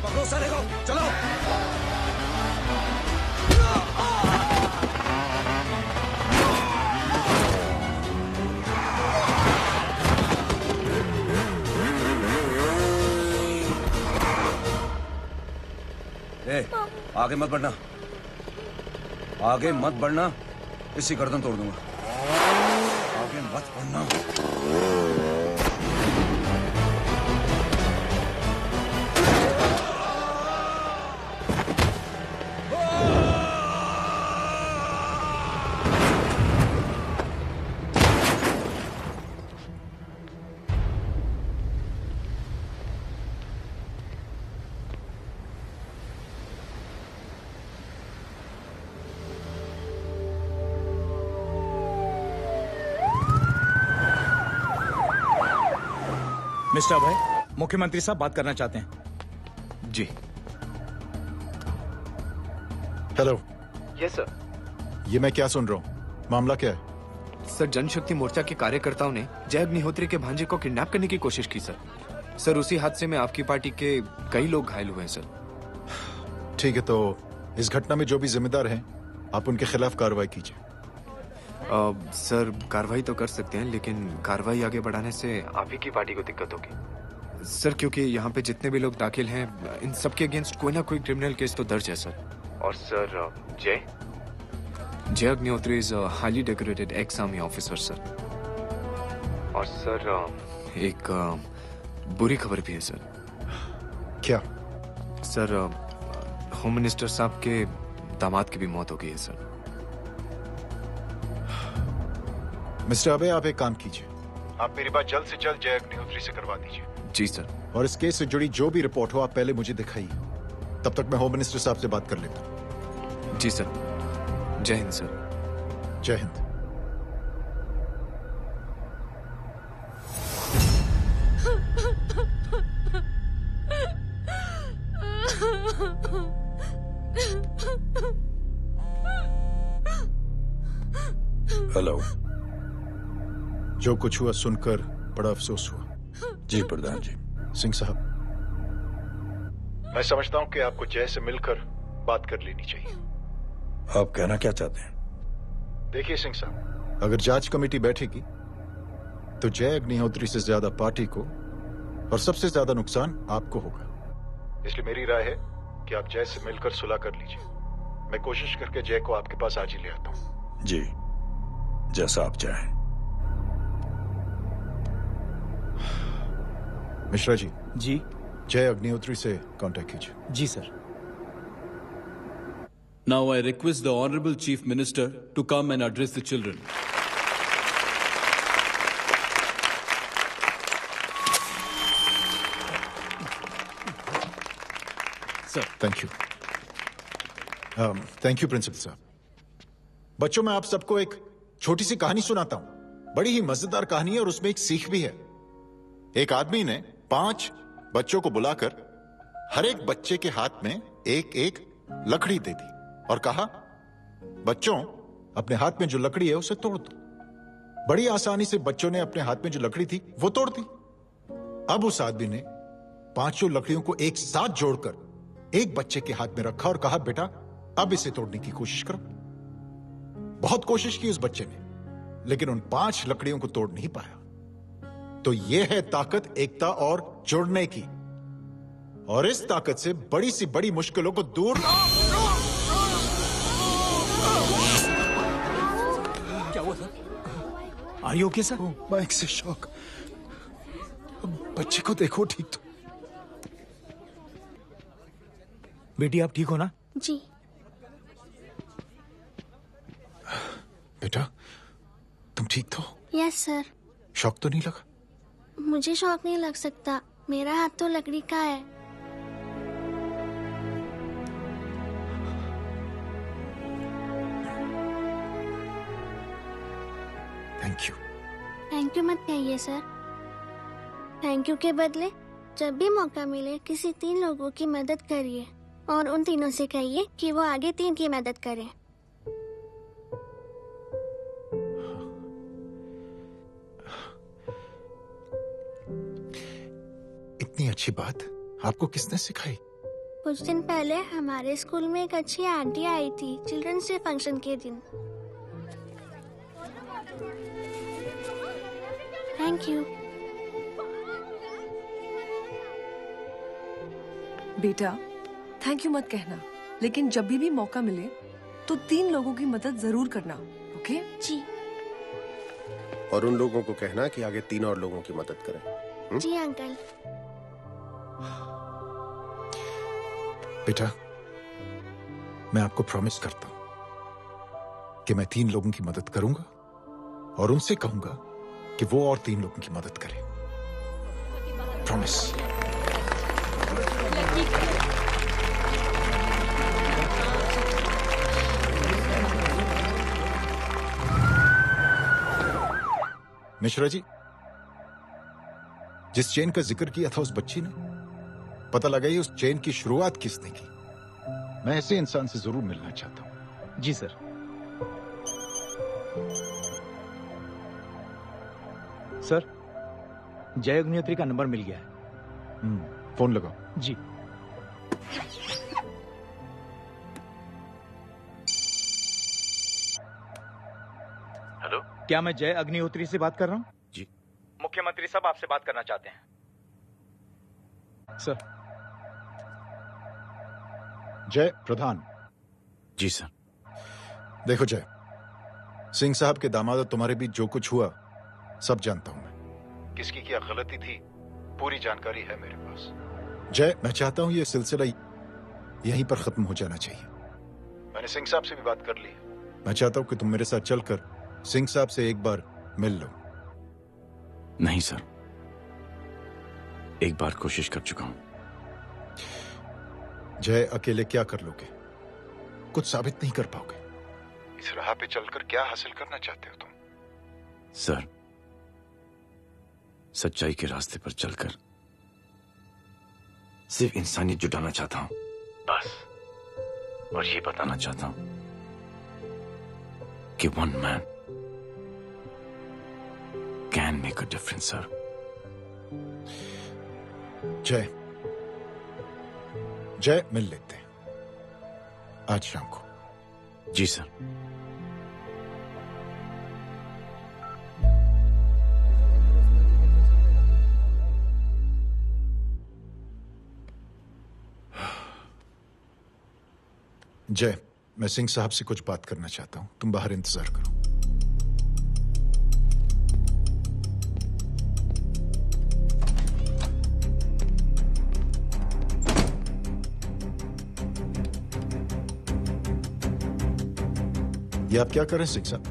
S2: पकड़ो साले को, चलो। आगे मत बढ़ना, आगे मत बढ़ना, इसी गर्दन तोड़ दूंगा।
S1: आगे मत बढ़ना।
S2: मिस्टर अभय, मुख्यमंत्री साहब बात करना चाहते हैं।
S13: जी।
S17: हेलो।
S13: Yes sir.
S17: ये मैं क्या सुन रहा हूँ? मामला क्या है?
S13: सर, जनशक्ति मोर्चा के कार्यकर्ताओं ने जय अग्निहोत्री के भांजे को किडनैप करने की कोशिश की सर। सर, उसी हादसे में आपकी पार्टी के कई लोग घायल हुए हैं सर।
S17: ठीक है, तो इस घटना में जो भी जिम्मेदार हैं, आप उनके खिलाफ कार्रवाई कीजिए।
S13: सर, कार्रवाई तो कर सकते हैं, लेकिन कार्रवाई आगे बढ़ाने से आप ही की पार्टी को दिक्कत होगी सर, क्योंकि यहाँ पे जितने भी लोग दाखिल हैं, इन सबके अगेंस्ट कोई ना कोई क्रिमिनल केस तो दर्ज है सर। और सर, जय Agnihotri is highly decorated ex army officer sir. और सर, एक बुरी खबर भी है सर।
S17: क्या?
S13: सर, होम मिनिस्टर साहब के दामाद की भी मौत हो गई है सर।
S17: मिस्टर अबे, आप एक काम कीजिए, आप मेरी बात जल्द से जल्द जय अग्निहोत्री से करवा दीजिए।
S13: जी सर।
S17: और इस केस से जुड़ी जो भी रिपोर्ट हो, आप पहले मुझे दिखाइए। तब तक मैं होम मिनिस्टर साहब से बात कर लेता हूँ।
S13: जी सर। जय हिंद सर।
S17: जय हिंद।
S1: हेलो।
S17: जो कुछ हुआ सुनकर बड़ा अफसोस हुआ।
S1: जी प्रधान जी।
S17: सिंह साहब, मैं समझता हूं कि आपको जय से मिलकर बात कर लेनी चाहिए।
S1: आप कहना क्या चाहते हैं?
S17: देखिए सिंह साहब, अगर जांच कमेटी बैठेगी तो जय अग्निहोत्री से ज्यादा पार्टी को और सबसे ज्यादा नुकसान आपको होगा। इसलिए मेरी राय है कि आप जय से मिलकर सुलह कर लीजिए। मैं कोशिश करके जय को आपके पास आज ही ले आता हूं।
S1: जी, जैसा आप चाहें।
S17: मिश्रा जी।
S2: जी।
S17: जय अग्निहोत्री से कांटेक्ट कीजिए।
S2: जी sir.
S19: Now I request the Honorable Chief Minister to come and address the children.
S17: Sir, thank you. Thank you principal साहब। बच्चों, मैं आप सबको एक छोटी सी कहानी सुनाता हूं। बड़ी ही मजेदार कहानी है और उसमें एक सीख भी है। एक आदमी ने 5 बच्चों को बुलाकर हर एक बच्चे के हाथ में एक एक लकड़ी दे दी और कहा, बच्चों, अपने हाथ में जो लकड़ी है उसे तोड़ दो। बड़ी आसानी से बच्चों ने अपने हाथ में जो लकड़ी थी वो तोड़ दी। अब उस आदमी ने 5 लकड़ियों को एक साथ जोड़कर एक बच्चे के हाथ में रखा और कहा, बेटा, अब इसे तोड़ने की कोशिश करो। बहुत कोशिश की उस बच्चे ने, लेकिन उन 5 लकड़ियों को तोड़ नहीं पाया। तो यह है ताकत एकता और जुड़ने की। और इस ताकत से बड़ी सी बड़ी मुश्किलों को दूर।
S2: क्या हुआ sir? Are you okay sir?
S17: Mike से शॉक। बच्चे को देखो ठीक तो।
S2: बेटी, आप ठीक हो ना?
S8: जी।
S17: बेटा, तुम ठीक तो?
S8: Yes sir.
S17: शॉक तो नहीं लगा?
S8: मुझे शौक नहीं लग सकता, मेरा हाथ तो लकड़ी का है।
S17: Thank you.
S8: थैंक यू मत कहिए सर। थैंक यू के बदले जब भी मौका मिले किसी 3 लोगों की मदद करिए और उन तीनों से कहिए कि वो आगे 3 की मदद करें।
S17: इतनी अच्छी बात आपको किसने सिखाई?
S8: कुछ दिन पहले हमारे स्कूल में एक अच्छी आंटी आई थी चिल्ड्रंस डे फंक्शन के दिन। Thank you.
S20: बेटा, थैंक यू मत कहना, लेकिन जब भी मौका मिले तो 3 लोगों की मदद जरूर करना, ओके?
S8: जी।
S5: और उन लोगों को कहना कि आगे 3 और लोगों की मदद करें।
S8: जी अंकल।
S17: बेटा, मैं आपको प्रॉमिस करता हूं कि मैं 3 लोगों की मदद करूंगा और उनसे कहूंगा कि वो और 3 लोगों की मदद करें। प्रॉमिस। मिश्रा जी, जिस चेन का जिक्र किया था उस बच्ची ने, पता लगाइए उस चेन की शुरुआत किसने की। मैं ऐसे इंसान से जरूर मिलना चाहता हूं।
S15: जी सर। सर, जय अग्निहोत्री का नंबर मिल गया है।
S17: फोन लगाओ।
S15: जी।
S4: हेलो,
S15: क्या मैं जय अग्निहोत्री से बात कर रहा हूँ?
S4: जी।
S15: मुख्यमंत्री साहब आपसे बात करना चाहते हैं। सर।
S17: जय प्रधान।
S4: जी सर।
S17: देखो जय, सिंह साहब के दामाद और तुम्हारे बीच जो कुछ हुआ सब जानता हूं मैं। किसकी क्या गलती थी पूरी जानकारी है मेरे पास। जय, मैं चाहता हूं ये सिलसिला यहीं पर खत्म हो जाना चाहिए। मैंने सिंह साहब से भी बात कर ली है। मैं चाहता हूं कि तुम मेरे साथ चलकर सिंह साहब से एक बार मिल लो।
S4: नहीं सर, एक बार कोशिश कर चुका हूं।
S17: जय, अकेले क्या कर लोगे? कुछ साबित नहीं कर पाओगे। इस राह पे चलकर क्या हासिल करना चाहते हो तुम?
S4: सर, सच्चाई के रास्ते पर चलकर सिर्फ इंसानियत जुटाना चाहता हूं, बस। और ये बताना चाहता हूं कि one man can make a difference sir.
S17: जय, जय, मिल लेते हैं आज शाम को।
S4: जी सर।
S17: जय, मैं सिंह साहब से कुछ बात करना चाहता हूं। तुम बाहर इंतजार करो। ये आप क्या कर रहे हैं सिंह साहब?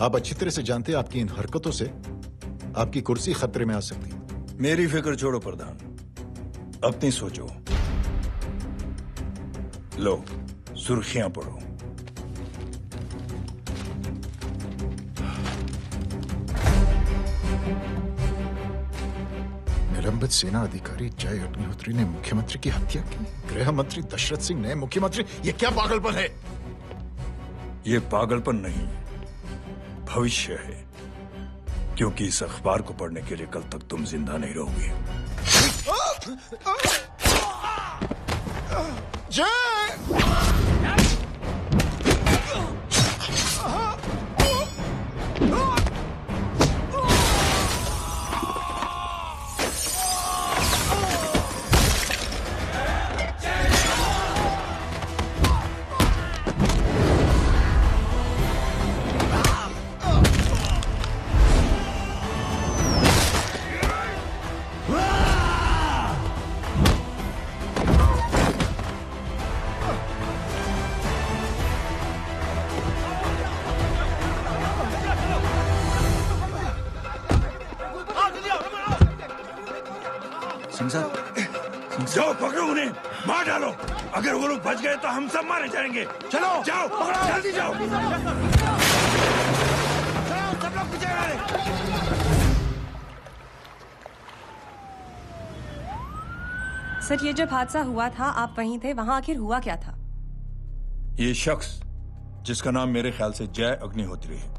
S17: आप अच्छी तरह से जानते हैं आपकी इन हरकतों से आपकी कुर्सी खतरे में आ सकती है।
S1: मेरी फिक्र छोड़ो प्रधान, अपनी सोचो। लो, सुर्खियां पढ़ो। निलंबित सेना अधिकारी जय अग्निहोत्री ने मुख्यमंत्री की हत्या की। गृह मंत्री दशरथ सिंह ने मुख्यमंत्री। ये क्या पागलपन है? ये पागलपन नहीं, भविष्य है, क्योंकि इस अखबार को पढ़ने के लिए कल तक तुम जिंदा नहीं रहोगे। जय!
S2: जाओ पकड़ो उन्हें, मार डालो। अगर वो लोग बच गए तो हम सब मारे जाएंगे। चलो जाओ, पकड़ो, जल्दी जाओ। चलो सब लोग पीछे आ रहे।
S20: सर, ये जब हादसा हुआ था आप वहीं थे, वहां आखिर हुआ क्या था?
S1: ये शख्स जिसका नाम मेरे ख्याल से जय अग्निहोत्री है,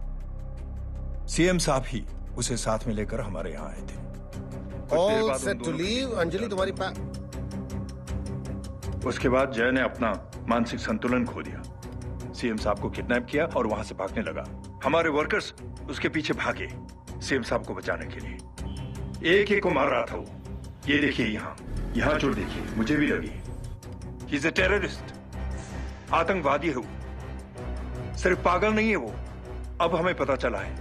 S1: सीएम साहब ही उसे साथ में लेकर हमारे यहाँ आए थे।
S5: All set to leave, Anjali तुम्हारी
S1: उसके बाद जय ने अपना मानसिक संतुलन खो दिया, सीएम साहब को किडनैप किया और वहां से भागने लगा। हमारे वर्कर्स उसके पीछे भागे सीएम साहब को बचाने के लिए। एक एक को मार रहा था वो। ये देखिए यहाँ चोट देखिए, मुझे भी लगी। ही इज अ टेररिस्ट, आतंकवादी है वो। सिर्फ पागल नहीं है वो, अब हमें पता चला है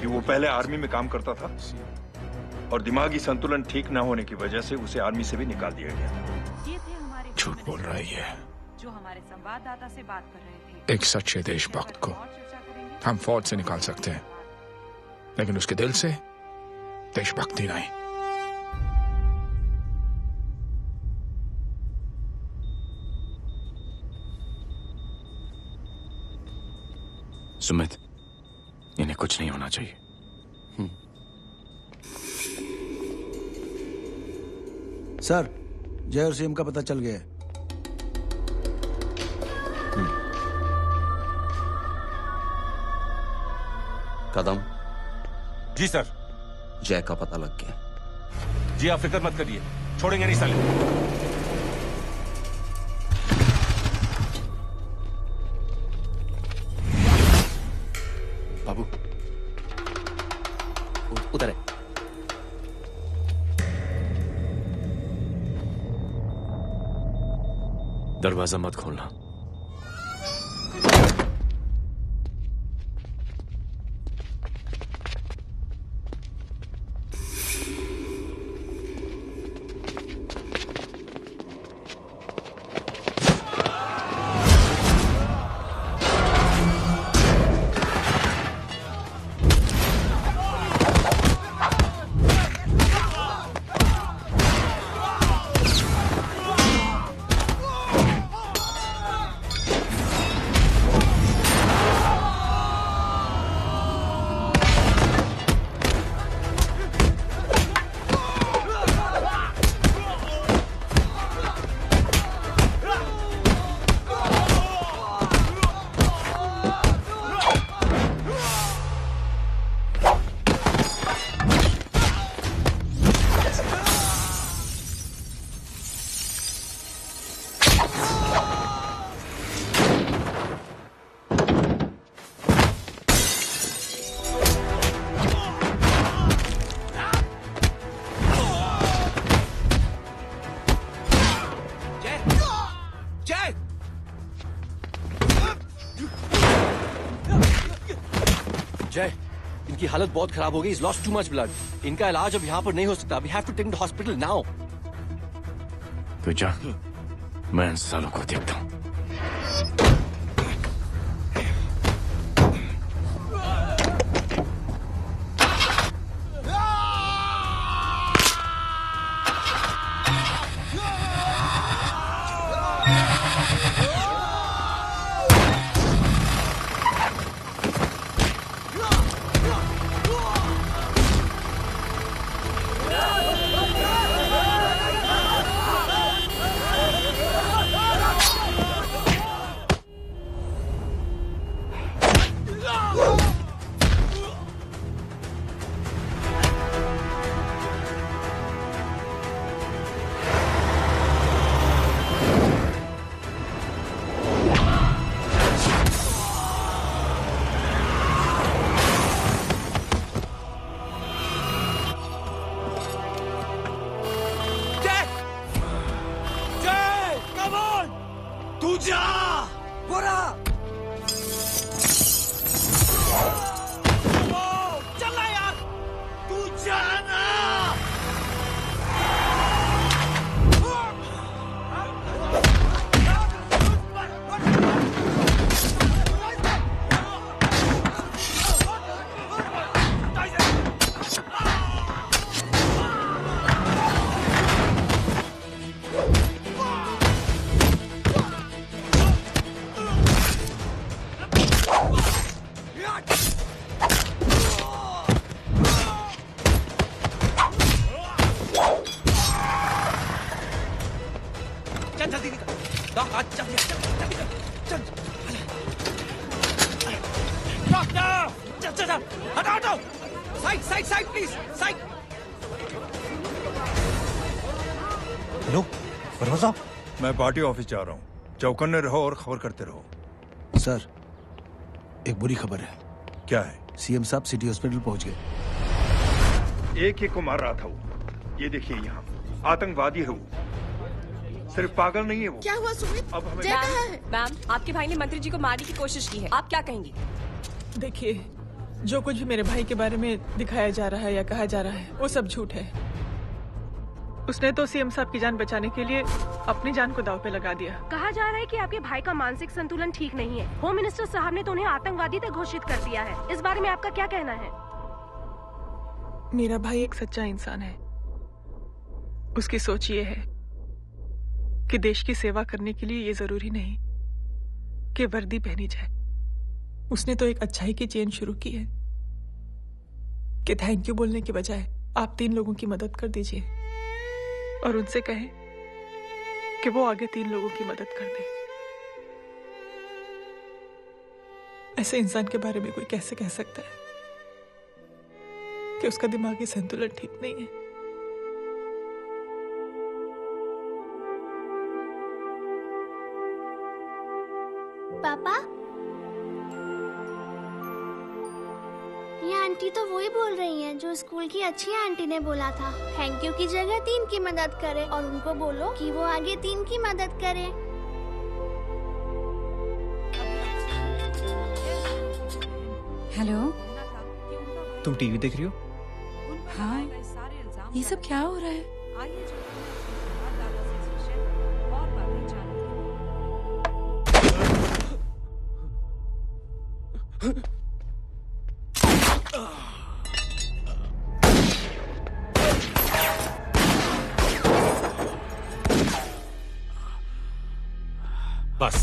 S1: कि वो पहले आर्मी में काम करता था और दिमागी संतुलन ठीक न होने की वजह से उसे आर्मी से भी निकाल दिया गया।
S3: झूठ बोल रहा है
S20: जो हमारे संवाददाता से बात कर रहे थे।
S3: एक सच्चे देशभक्त को हम फौज से निकाल सकते हैं, लेकिन उसके दिल से देशभक्ति नहीं।
S4: सुमित, इन्हें कुछ नहीं होना चाहिए।
S2: सर, जय और सीएम का पता चल गया है।
S22: कदम।
S2: जी सर।
S22: जय का पता लग गया।
S2: जी आप फिक्र मत करिए, छोड़ेंगे नहीं साले।
S22: बाबू उधर है।
S4: दरवाजा मत खोलना।
S22: जय, इनकी हालत बहुत खराब हो गई। Is lost too much blood. इनका इलाज अब यहाँ पर नहीं हो सकता। We have to take the hospital now.
S4: तो जा, मैं इन सालों को देखता हूँ।
S1: मैं पार्टी ऑफिस जा रहा हूँ। चौकन्ने रहो और खबर करते रहो।
S2: सर, एक बुरी खबर है।
S1: क्या है?
S2: सीएम साहब सिटी हॉस्पिटल पहुंच गए।
S1: एक को मार रहा था वो। ये देखिए यहाँ आतंकवादी है वो। सिर्फ पागल नहीं है वो।
S11: क्या हुआ सुमित?
S1: अब हमें
S20: मैम, आपके भाई ने मंत्री जी को मारने की कोशिश की है। आप क्या कहेंगी?
S7: देखिए, जो कुछ भी मेरे भाई के बारे में दिखाया जा रहा है या कहा जा रहा है वो सब झूठ है। उसने तो सीएम साहब की जान बचाने के लिए अपनी जान को दांव पे लगा दिया।
S20: कहा जा रहा है कि आपके भाई का मानसिक संतुलन ठीक नहीं है। होम मिनिस्टर साहब ने तो उन्हें आतंकवादी तक घोषित कर दिया है। इस बारे में आपका क्या कहना है?
S7: मेरा भाई एक सच्चा इंसान है। उसकी सोच ये है कि देश की सेवा करने के लिए ये जरूरी नहीं कि वर्दी पहनी जाए। उसने तो एक अच्छाई की चेन शुरू की है कि थैंक यू बोलने के बजाय आप 3 लोगों की मदद कर दीजिए और उनसे कहें कि वो आगे 3 लोगों की मदद कर दे। ऐसे इंसान के बारे में कोई कैसे कह सकता है कि उसका दिमागी संतुलन ठीक नहीं है?
S8: पापा, ये आंटी तो वही बोल रही हैं जो स्कूल की अच्छी आंटी ने बोला था, थैंक यू की जगह 3 की मदद करे और उनको बोलो कि वो आगे 3 की मदद करे।
S12: हेलो,
S15: तुम टीवी देख रही हो?
S12: हाँ, ये सब क्या हो रहा है?
S10: बस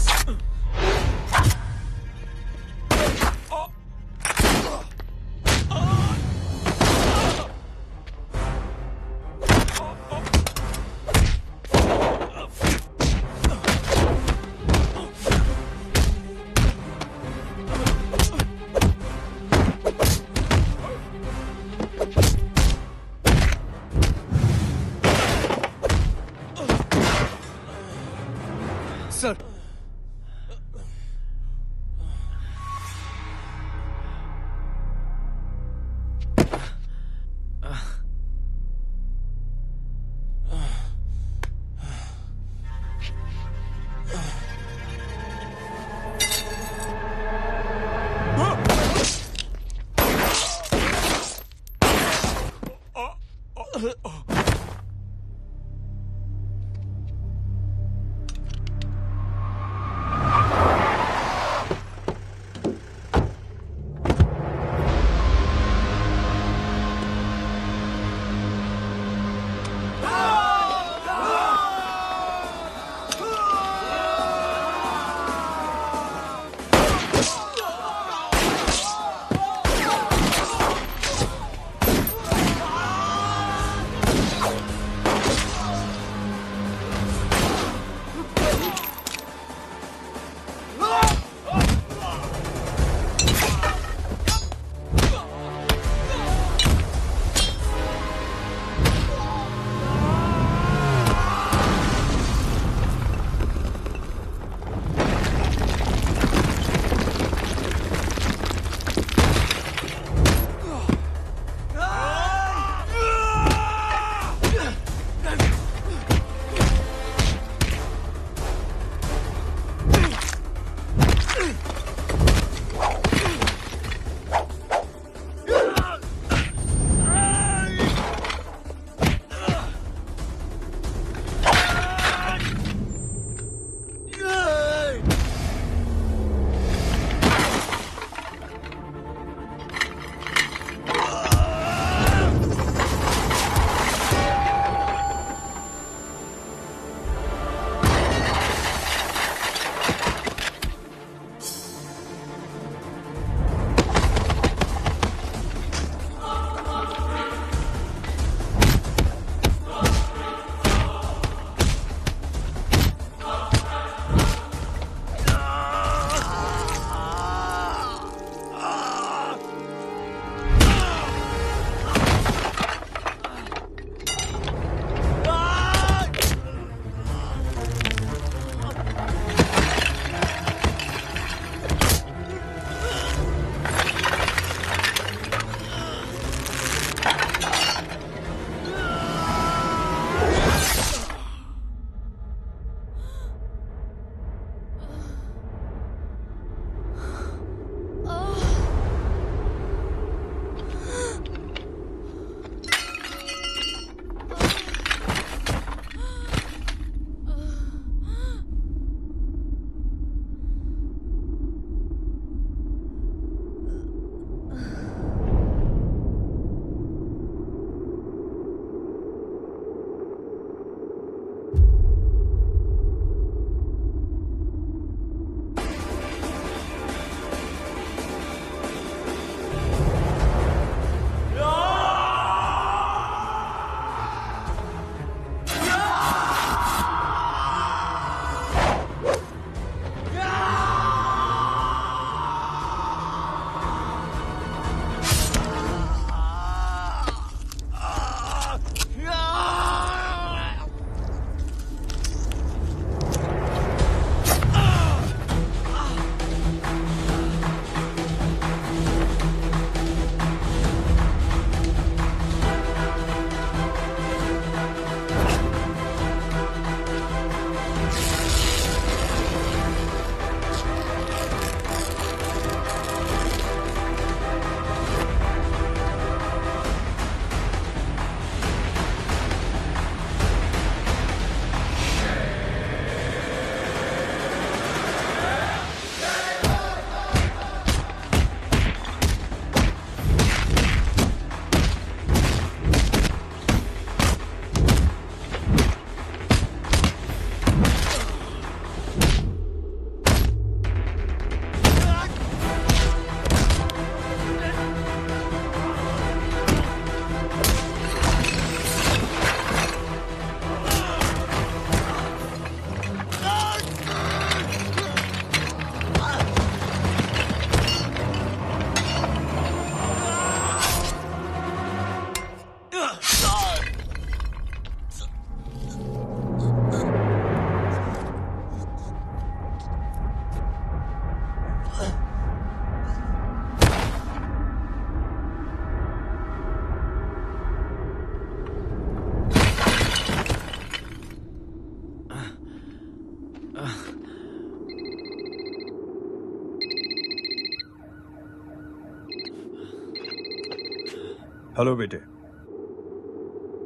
S1: हेलो बेटे।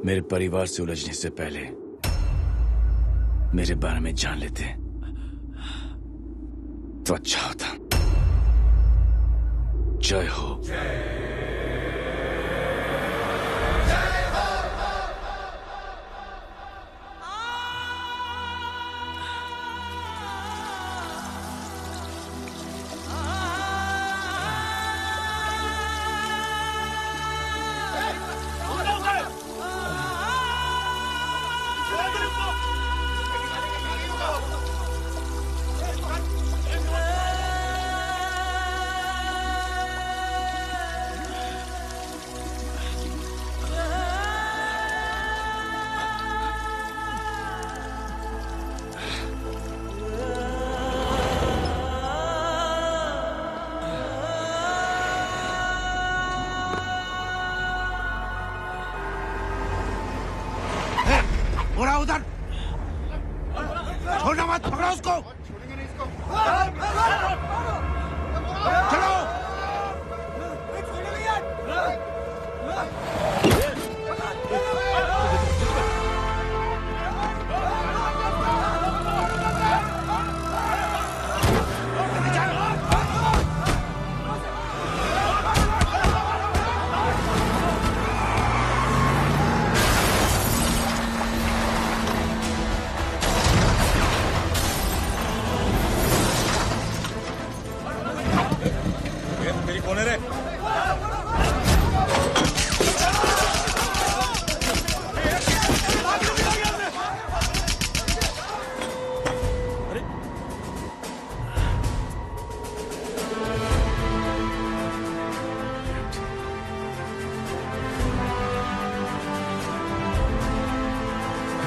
S4: मेरे परिवार से उलझने से पहले मेरे बारे में जान लेते तो अच्छा होता। जय हो।
S2: उड़ा उधर, छोड़ना मत, पकड़ो उसको। चलो।
S1: मेरी कौन है रे?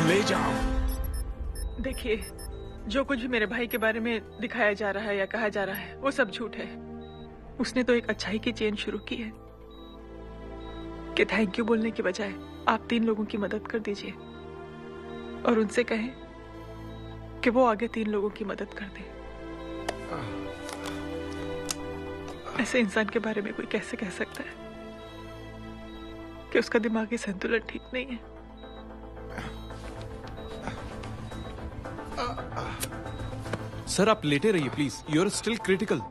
S3: ले जाओ।
S7: देखिए, जो कुछ भी मेरे भाई के बारे में दिखाया जा रहा है या कहा जा रहा है वो सब झूठ है। उसने तो एक अच्छाई की चेन शुरू की है कि थैंक यू बोलने के बजाय आप 3 लोगों की मदद कर दीजिए और उनसे कहें कि वो आगे 3 लोगों की मदद कर दे। ऐसे इंसान के बारे में कोई कैसे कह सकता है कि उसका दिमागी संतुलन ठीक नहीं है?
S19: सर आप लेटे रहिए please, you are still critical.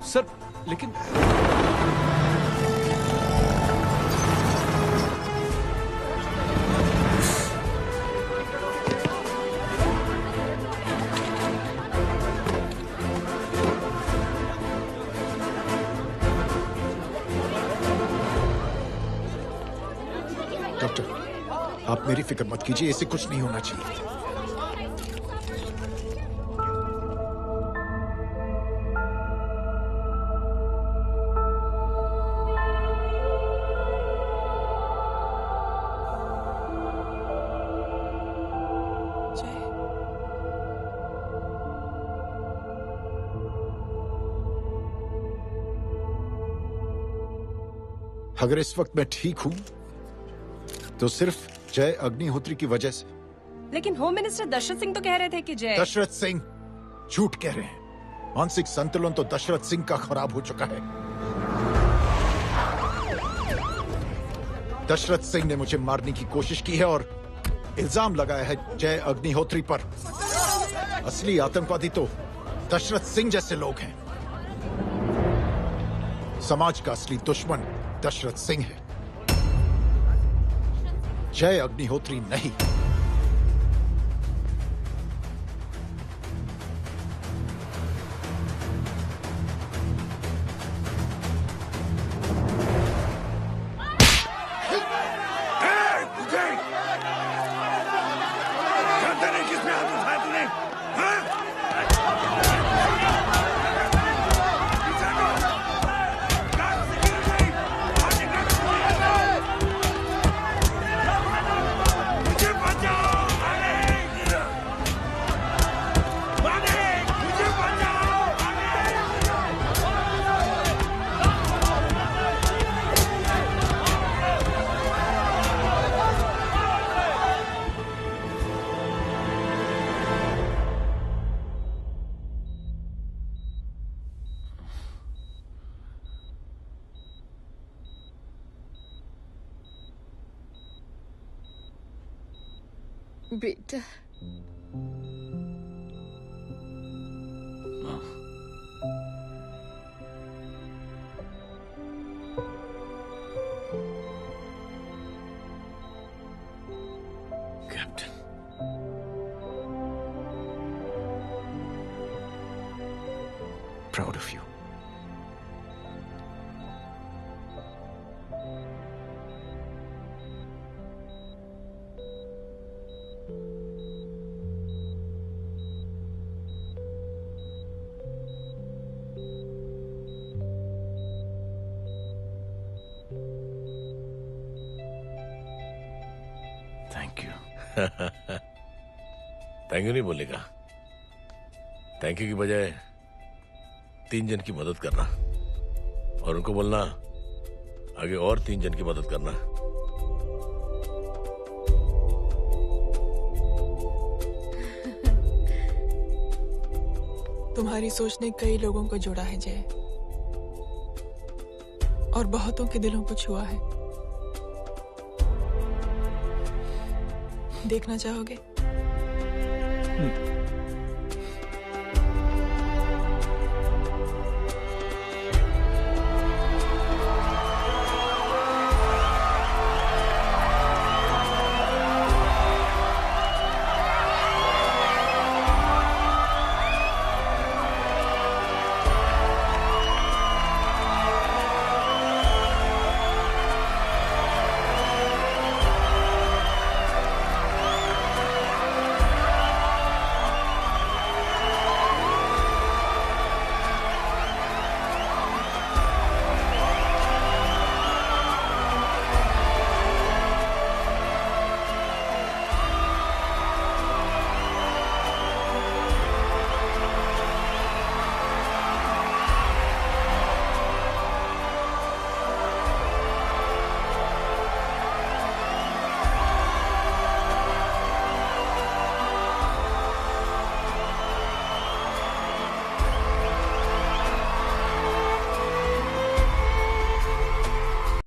S19: Sir लेकिन
S17: डॉक्टर, आप मेरी फिक्र मत कीजिए, इससे कुछ नहीं होना चाहिए। अगर इस वक्त मैं ठीक हूं तो सिर्फ जय अग्निहोत्री की वजह से।
S12: लेकिन होम मिनिस्टर दशरथ सिंह तो कह रहे थे कि जय।
S17: दशरथ सिंह झूठ कह रहे हैं। मानसिक संतुलन तो दशरथ सिंह का खराब हो चुका है। दशरथ सिंह ने मुझे मारने की कोशिश की है और इल्जाम लगाया है जय अग्निहोत्री पर। असली आतंकवादी तो दशरथ सिंह जैसे लोग हैं। समाज का असली दुश्मन दशरथ सिंह है, जय अग्निहोत्री नहीं।
S2: मुझे
S24: बेटा
S4: captain,
S13: proud of you.
S4: Thank you. Thank you नहीं बोलेगा, थैंक यू की बजाय 3 जन की मदद करना और उनको बोलना आगे और 3 जन की मदद करना।
S7: तुम्हारी सोच ने कई लोगों को जोड़ा है जय, और बहुतों के दिलों को छुआ है। देखना चाहोगे?